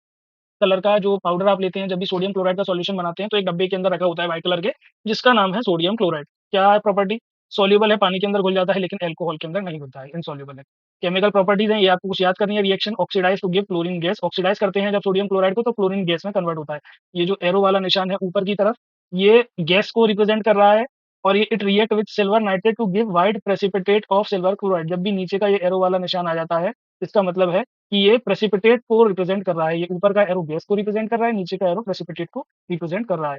कलर का जो पाउडर आप लेते हैं, जब भी सोडियम क्लोराइड का सॉल्यूशन बनाते हैं, तो एक डब्बे के अंदर रखा होता है व्हाइट कलर के, जिसका नाम है सोडियम क्लोराइड। क्या है प्रॉपर्टी? सॉल्युबल है, पानी के अंदर घुल जाता है, लेकिन अल्कोहल के अंदर नहीं घुलता है, इनसॉल्युबल है। केमिकल प्रॉपर्टीज़ हैं, ये आपको कुछ याद करनी है। Reaction oxidize to give chlorine gas, oxidize करते हैं जब सोडियम क्लोराइड को, तो क्लोरीन गैस में कन्वर्ट होता है। ये जो एरो वाला निशान है ऊपर की तरफ, ये गैस को रिप्रेज़ेंट कर रहा है और ये it react with silver nitrate to give white precipitate of silver chloride. जब भी नीचे का ये एरो वाला निशान आ जाता है, इसका मतलब है कि ये प्रेसिपिटेट को रिप्रेजेंट कर रहा है। ये ऊपर का एरो गैस को रिप्रेजेंट कर रहा है, नीचे का एरो प्रेसिपिटेट को रिप्रेजेंट कर रहा है।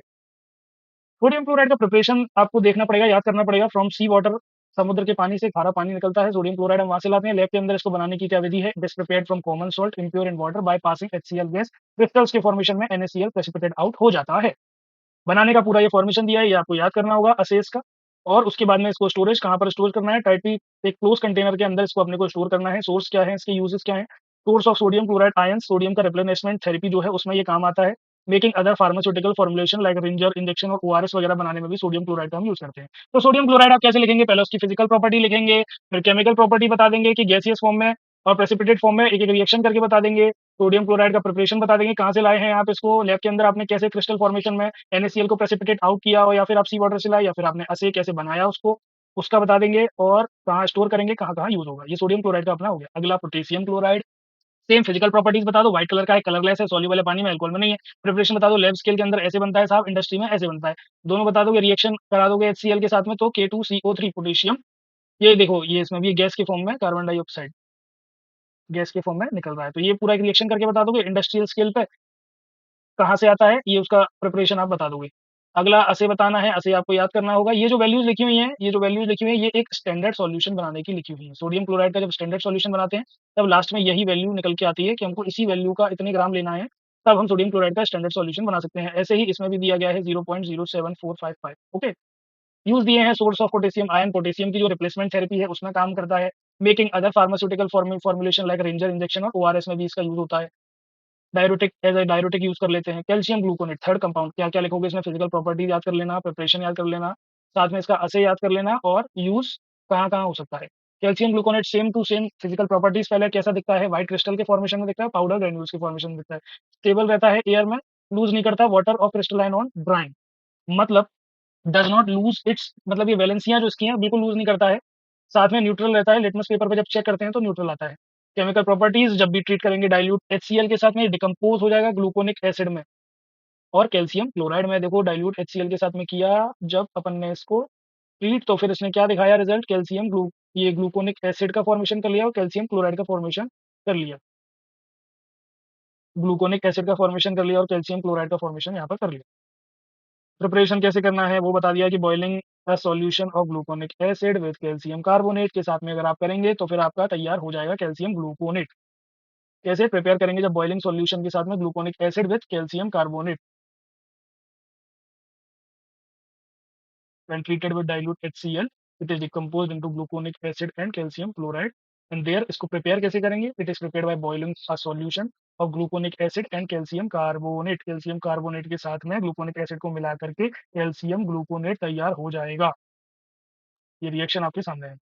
सोडियम क्लोराइड का प्रिपरेशन आपको देखना पड़ेगा, याद करना पड़ेगा। फ्रॉम सी वाटर, समुद्र के पानी से खारा पानी निकलता है, सोडियम क्लोराइड हम वहाँ से लाते हैं। लैब के अंदर इसको बनाने की क्या विधि है? It is prepared from common salt impure in water by passing HCl gas. Crystals के फॉर्मेशन में NaCl प्रेसिपिटेट आउट हो जाता है। बनाने का पूरा ये फॉर्मेशन दिया है, ये आपको याद करना होगा असेस का। और उसके बाद में इसको स्टोरेज कहाँ पर स्टोर करना है? टाइटली एक क्लोज़ कंटेनर के अंदर इसको अपने को स्टोर करना है। सोर्स क्या है? इसके यूजेस क्या हैं? Source of sodium chloride ions, sodium का रिप्लेनिशमेंट थेरेपी जो है उसमें ये काम आता है। Making other pharmaceutical formulation like Ringer injection और ओआरएस वगैरह बनाने में भी सोडियम क्लोराइड का हम यूज़ करते हैं। तो सोडियम क्लोराइड आप कैसे लिखेंगे? पहले उसकी फिजिकल प्रॉपर्टी लिखेंगे, फिर केमिकल प्रॉपर्टी बता देंगे कि गैसियस फॉर्म में और प्रेसिपिटेट फॉर्म में एक-एक रिएक्शन करके बता देंगे। सोडियम क्लोराइड का प्रिपरेशन बता देंगे, कहाँ से लाए हैं आप इसको, लैब के अंदर आपने कैसे क्रिस्टल फॉर्मेशन में NaCl को प्रेसिपिटेट आउट किया हो, या फिर आप सी वाटर से लाए, या फिर आपने असे कैसे बनाया उसको, उसका बता देंगे। और कहाँ स्टोर करेंगे, कहाँ-कहाँ यूज़ होगा। ये सोडियम क्लोराइड का अपना हो गया। अगला potassium chloride, same physical properties बता दो, व्हाइट कलर का है, कलरलेस है, सॉल्युबल है पानी में, अल्कोहल में नहीं है। प्रिपरेशन बता दो, लैब स्केल के अंदर ऐसे बनता है साहब, इंडस्ट्री में ऐसे बनता है। दोनों बता दोगे, रिएक्शन करा दोगे HCl के साथ में तो K2CO3 पोटेशियम, ये देखो ये इसमें भी गैस के फॉर्म में कार्बन डाइऑक्साइड गैस के फॉर्म में निकल रहा है। तो ये पूरा एक रिएक्शन करके बता दोगे इंडस्ट्रियल स्केल पे कहाँ से आता है, ये उसका प्रिपरेशन आप बता दोगे। अगला असे बताना है, असे आपको याद करना होगा। ये जो वैल्यूज़ लिखी हुई हैं, ये एक स्टैंडर्ड सॉल्यूशन बनाने की लिखी हुई हैं। सोडियम क्लोराइड का जब स्टैंडर्ड सॉल्यूशन बनाते हैं, तब लास्ट में यही वैल्यू निकल के आती है कि हमको इसी वैल्यू का इतने ग्राम लेना है, तब हम सोडियम क्लोराइड का स्टैंडर्ड सॉल्यूशन बना सकते हैं। ऐसे ही इसमें भी दिया गया है 0.07455 ओके। यूज़ दिए हैं source of potassium ion, potassium की जो रिप्लेसमेंट थेरेपी है उसमें काम करता है। Making other pharmaceutical formulation like ranger injection और ओआरएस में भी इसका यूज़ होता है। Diuretic as a diuretic use कर लेते हैं। कैल्शियम ग्लूकोनेट थर्ड कंपाउंड, क्या-क्या लिखोगे इसमें? फिजिकल प्रॉपर्टीज़ याद कर लेना, प्रिपरेशन याद कर लेना, साथ में इसका असे याद कर लेना और यूज़ कहाँ-कहाँ हो सकता है। Calcium gluconate same to same physical properties पहले कैसा दिखता है, व्हाइट क्रिस्टल के फॉर्मेशन में दिखता है, पाउडर ग्रेन्यूल्स की फॉर्मेशन में दिखता है, स्टेबल रहता है एयर में, लूज नहीं करता वाटर और क्रिस्टलाइन ऑन ड्राइंग, मतलब डज नॉट लूज इट्स, मतलब ये वैलेंसियां जो इसकी हैं बिल्कुल लूज नहीं करता है, साथ में न्यूट्रल रहता है, लिटमस पेपर पे जब चेक करते हैं तो न्यूट्रल आता है। केमिकल प्रॉपर्टीज जब भी ट्रीट करेंगे डाइल्यूट HCl के साथ में डिकम्पोज हो जाएगा ग्लूकोनिक एसिड में और कैल्शियम क्लोराइड में। देखो डाइल्यूट HCl के साथ में किया जब अपन ने इसको ट्रीट, तो फिर इसने क्या दिखाया रिजल्ट, कैल्शियम ये ग्लूकोनिक एसिड का फॉर्मेशन कर लिया और कैल्शियम क्लोराइड का फॉर्मेशन कर लिया, ग्लूकोनिक एसिड का फॉर्मेशन कर लिया और कैल्शियम क्लोराइड का फॉर्मेशन यहाँ पर कर लिया। प्रिपरेशन कैसे करना है वो बता दिया कि boiling a solution of gluconic acid with calcium carbonate के साथ में अगर आप करेंगे तो फिर आपका तैयार हो जाएगा कैल्शियम ग्लूकोनेट। कैसे प्रिपेयर करेंगे, जब बॉइलिंग सॉल्यूशन के साथ में gluconic acid with calcium carbonate when treated with dilute HCl, it is decomposed into gluconic acid and calcium chloride. And there इसको prepare कैसे करेंगे? It is prepared by boiling a solution of gluconic acid and calcium carbonate. Calcium carbonate के साथ में gluconic acid को मिला करके calcium gluconate तैयार हो जाएगा। ये रिएक्शन आपके सामने है।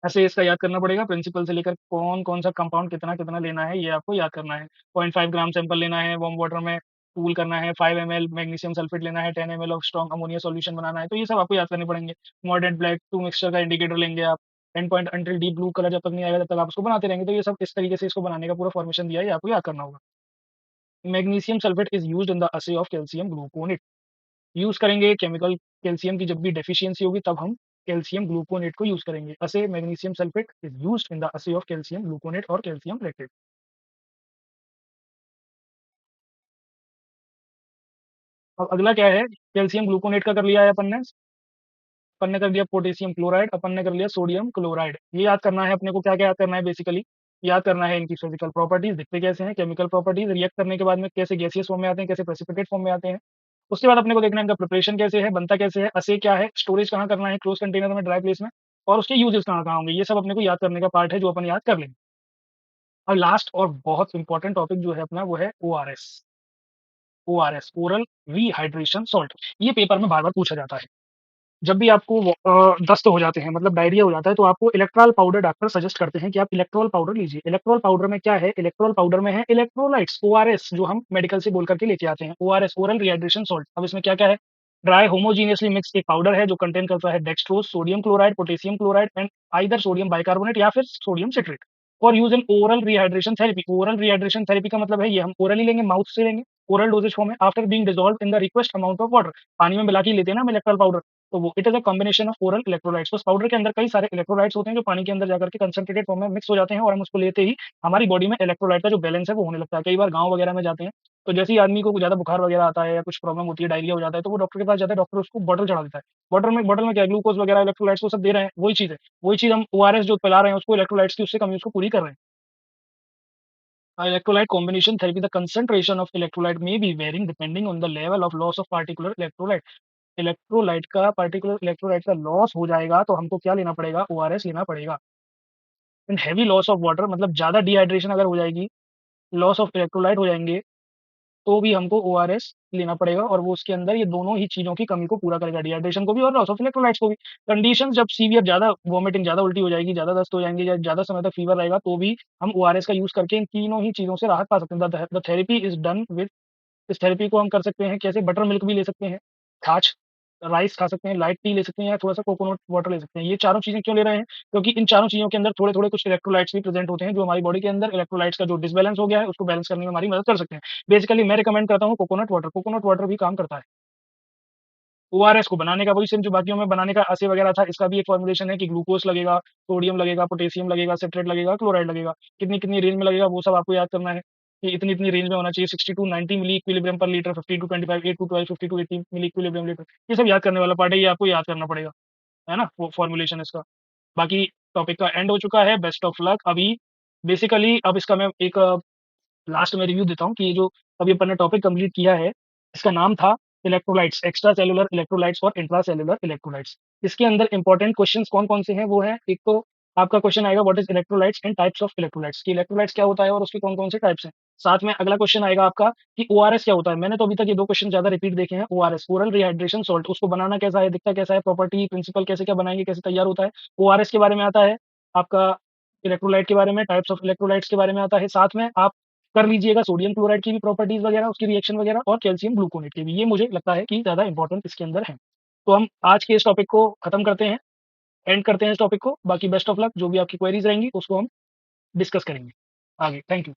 ऐसे इसका याद करना पड़ेगा, प्रिंसिपल से लेकर कौन-कौन सा कंपाउंड कितना-कितना लेना है, ये आपको याद करना है। 0.5 ग्राम सैंपल लेना है, वार्म वाटर में कूल करना है, 5 ml मैग्नीशियम सल्फेट लेना है, 10 ml of strong ammonia solution बनाना है, तो ये सब आपको याद करने पड़ेंगे। मॉडरेट ब्लैक 2 मिक्सचर का इंडिकेटर लेंगे आप, end point until deep blue colour जब तक नहीं आएगा तब तक आप उसको बनाते रहेंगे, तो ये सब इस तरीके से इसको बनाने का पूरा फॉर्मेशन दिया है, ये आपको याद करना होगा। Magnesium sulphate is used in the assay of calcium gluconate. Use करेंगे केमिकल, कैल्शियम की जब भी डेफिशिएंसी होगी तब हम कैल्शियम ग्लूकोनेट को यूज़ करेंगे। असे magnesium sulphate is used in the असे ऑफ कैल्शियम ग्लूकोनेट और कैल्शियम लैक्टेट। अब अगला क्या है, कैल्शियम ग्लूकोनेट का कर लिया है अपन ने कर दिया पोटेशियम क्लोराइड, अपन ने कर लिया सोडियम क्लोराइड। ये याद करना है अपने को, क्या-क्या याद करना है बेसिकली, याद करना है इनकी फिजिकल प्रॉपर्टीज़ दिखते कैसे हैं, केमिकल प्रॉपर्टीज़ रिएक्ट करने के बाद में कैसे गैसियस फॉर्म में आते हैं, कैसे प्रेसिपिटेट फॉर्म में आते हैं। उसके बाद अपने को देखना है इनका प्रिपरेशन कैसे है, बनता कैसे है, असे क्या है, स्टोरेज कहाँ करना है, क्लोज़ कंटेनर में, ड्राई प्लेस में, और उसके यूजेस कहाँ-कहाँ होंगे, ये सब अपने को याद करने का पार्ट है जो अपन याद कर लेंगे। और लास्ट और बहुत इंपॉर्टेंट टॉपिक जो है अपना वो है ORS. ORS, oral rehydration salt. ये पेपर में बार-बार पूछा जाता है। जब भी आपको दस्त हो जाते हैं, मतलब डायरिया हो जाता है, तो आपको इलेक्ट्रॉल पाउडर डॉक्टर सजेस्ट करते हैं कि आप इलेक्ट्रॉल पाउडर लीजिए। इलेक्ट्रॉल पाउडर में क्या है, इलेक्ट्रॉल पाउडर में है इलेक्ट्रोलाइट्स, ओआरएस, जो हम मेडिकल से बोल करके लेके आते हैं। ORS, oral rehydration salt. अब इसमें क्या-क्या है, ड्राई होमोजीनियसली मिक्स एक पाउडर है जो कंटेन करता है dextrose, sodium chloride, potassium chloride and either sodium bicarbonate या फिर sodium citrate for use in oral rehydration therapy. Oral rehydration therapy का मतलब है ये हम ओरली लेंगे, माउथ से लेंगे, ओरल डोजेज फॉर्म में, after being dissolved in the request amount of water. पानी में मिला के ही लेते हैं ना हम इलेक्ट्रॉल पाउडर, तो वो it is a combination of oral electrolytes. उस पाउडर के अंदर कई सारे इलेक्ट्रोलाइट्स होते हैं जो पानी के अंदर जाकर के कंसंट्रेटेड फॉर्म में मिक्स हो जाते हैं और हम उसको लेते ही हमारी बॉडी में इलेक्ट्रोलाइट का जो बैलेंस है वो होने लगता है। कई बार गाँव वगैरह में जाते हैं, तो जैसे ही आदमी को ज़्यादा बुखार वगैरह आता है या कुछ प्रॉब्लम होती है, डायरिया हो जाता है, तो वो डॉक्टर के पास जाता है, डॉक्टर उसको बॉटल चढ़ा देता है। बॉटल में क्या है, ग्लूकोज़ वगैरह इलेक्ट्रोलाइट्स वो सब दे रहे हैं, वही चीज़ है। वही चीज़ हम ओआरएस जो पिला रहे हैं उसको इलेक्ट्रोलाइट्स की उससे कमी उसको पूरी कर रहे हैं। Electrolyte combination therapy, the concentration of electrolyte may be varying depending on the level of loss of particular electrolyte। Electrolyte का पर्टिकुलर इलेक्ट्रोलाइट का लॉस हो जाएगा तो हमको क्या लेना पड़ेगा, ओआरएस लेना पड़ेगा। And heavy loss of water, मतलब ज़्यादा डिहाइड्रेशन अगर हो जाएगी, लॉस ऑफ इलेक्ट्रोलाइट हो जाएँगे, तो भी हमको ओआरएस लेना पड़ेगा और वो उसके अंदर ये दोनों ही चीज़ों की कमी को पूरा करेगा, डिहाइड्रेशन को भी और लॉस ऑफ इलेक्ट्रोलाइट्स को भी। कंडीशंस जब सीवियर ज़्यादा वॉमिटिंग, ज़्यादा उल्टी हो जाएगी, ज़्यादा दस्त हो जाएँगे या ज़्यादा समय तक फीवर रहेगा, तो भी हम ओआरएस का यूज़ करके इन तीनों ही चीज़ों से राहत पा सकते हैं। The therapy is done with, इस थेरेपी को हम कर सकते हैं कैसे, बटर मिल्क भी ले सकते हैं, छाछ, राइस खा सकते हैं, लाइट टी ले सकते हैं या थोड़ा-सा कोकोनट वाटर ले सकते हैं। ये चारों चीज़ें क्यों ले रहे हैं? क्योंकि इन चारों चीज़ों के अंदर थोड़े-थोड़े कुछ इलेक्ट्रोलाइट्स भी प्रेज़ेंट होते हैं, जो हमारी बॉडी के अंदर इलेक्ट्रोलाइट्स का जो डिसबैलेंस हो गया है, उसको बैलेंस करने में हमारी मदद कर सकते हैं। बेसिकली मैं रिकमेंड करता हूँ कोकोनट वाटर भी काम करता है। ओआरएस को बनाने का वही सेम जो बाकियों में बनाने का असे वगैरह था, इसका भी एक फ़ॉर्मूलेशन है कि ग्लूकोज़ लगेगा, सोडियम लगेगा, पोटेशियम लगेगा, सिट्रेट लगेगा, क्लोराइड लगेगा। कितनी-कितनी रेंज में लगेगा वो सब आपको याद करना है, कि इतनी-इतनी रेंज में होना चाहिए, 60 टू 90 मिली इक्विलिब्रियम पर litre, 15 to 25, 8 to 12, 50 to 80 milli equilibrium litre. ये सब याद करने वाला पार्ट है, ये आपको याद करना पड़ेगा, है ना? वो फ़ॉर्मूलेशन इसका। बाकी टॉपिक का एंड हो चुका है, बेस्ट ऑफ लक। अभी बेसिकली अब इसका मैं एक लास्ट में रिव्यू देता हूँ कि ये जो अभी अपन ने टॉपिक कंप्लीट किया है, इसका नाम था इलेक्ट्रोलाइट्स, एक्स्ट्रा सेल्युलर इलेक्ट्रोलाइट्स और इंट्रा सेल्युलर इलेक्ट्रोलाइट्स। इसके अंदर इंपॉर्टेंट क्वेश्चंस कौन-कौन से हैं वो हैं, एक तो आपका क्वेश्चन आएगा what is electrolytes and types of electrolytes, कि इलेक्ट्रोलाइट्स क्या होता है और उसके कौन-कौन से टाइप्स हैं। साथ में अगला क्वेश्चन आएगा आपका कि ओआरएस क्या होता है? मैंने तो अभी तक ये 2 क्वेश्चन ज़्यादा रिपीट देखे हैं, ओआरएस, ओरल रिहाइड्रेशन सॉल्ट, उसको बनाना कैसा है, दिखता कैसा है, प्रॉपर्टी, प्रिंसिपल कैसे क्या बनाएँगे, कैसे तैयार होता है। ओआरएस के बारे में आता है आपका इलेक्ट्रोलाइट के बारे में, टाइप्स ऑफ इलेक्ट्रोलाइट्स के बारे में आता है। साथ में आप कर लीजिएगा सोडियम क्लोराइड की भी प्रॉपर्टीज़ वगैरह, उसकी रिएक्शन वगैरह, और कैल्शियम ग्लूकोनेट की भी। ये मुझे लगता है कि ज़्यादा इंपॉर्टेंट इसके अंदर है। तो हम आज के इस टॉपिक को खत्म करते हैं, एंड करते हैं इस टॉपिक को। बाकी बेस्ट ऑफ लक, जो भी आपकी क्वेरीज़ रहेंगी उसको हम डिस्कस करेंगे आगे। Thank you.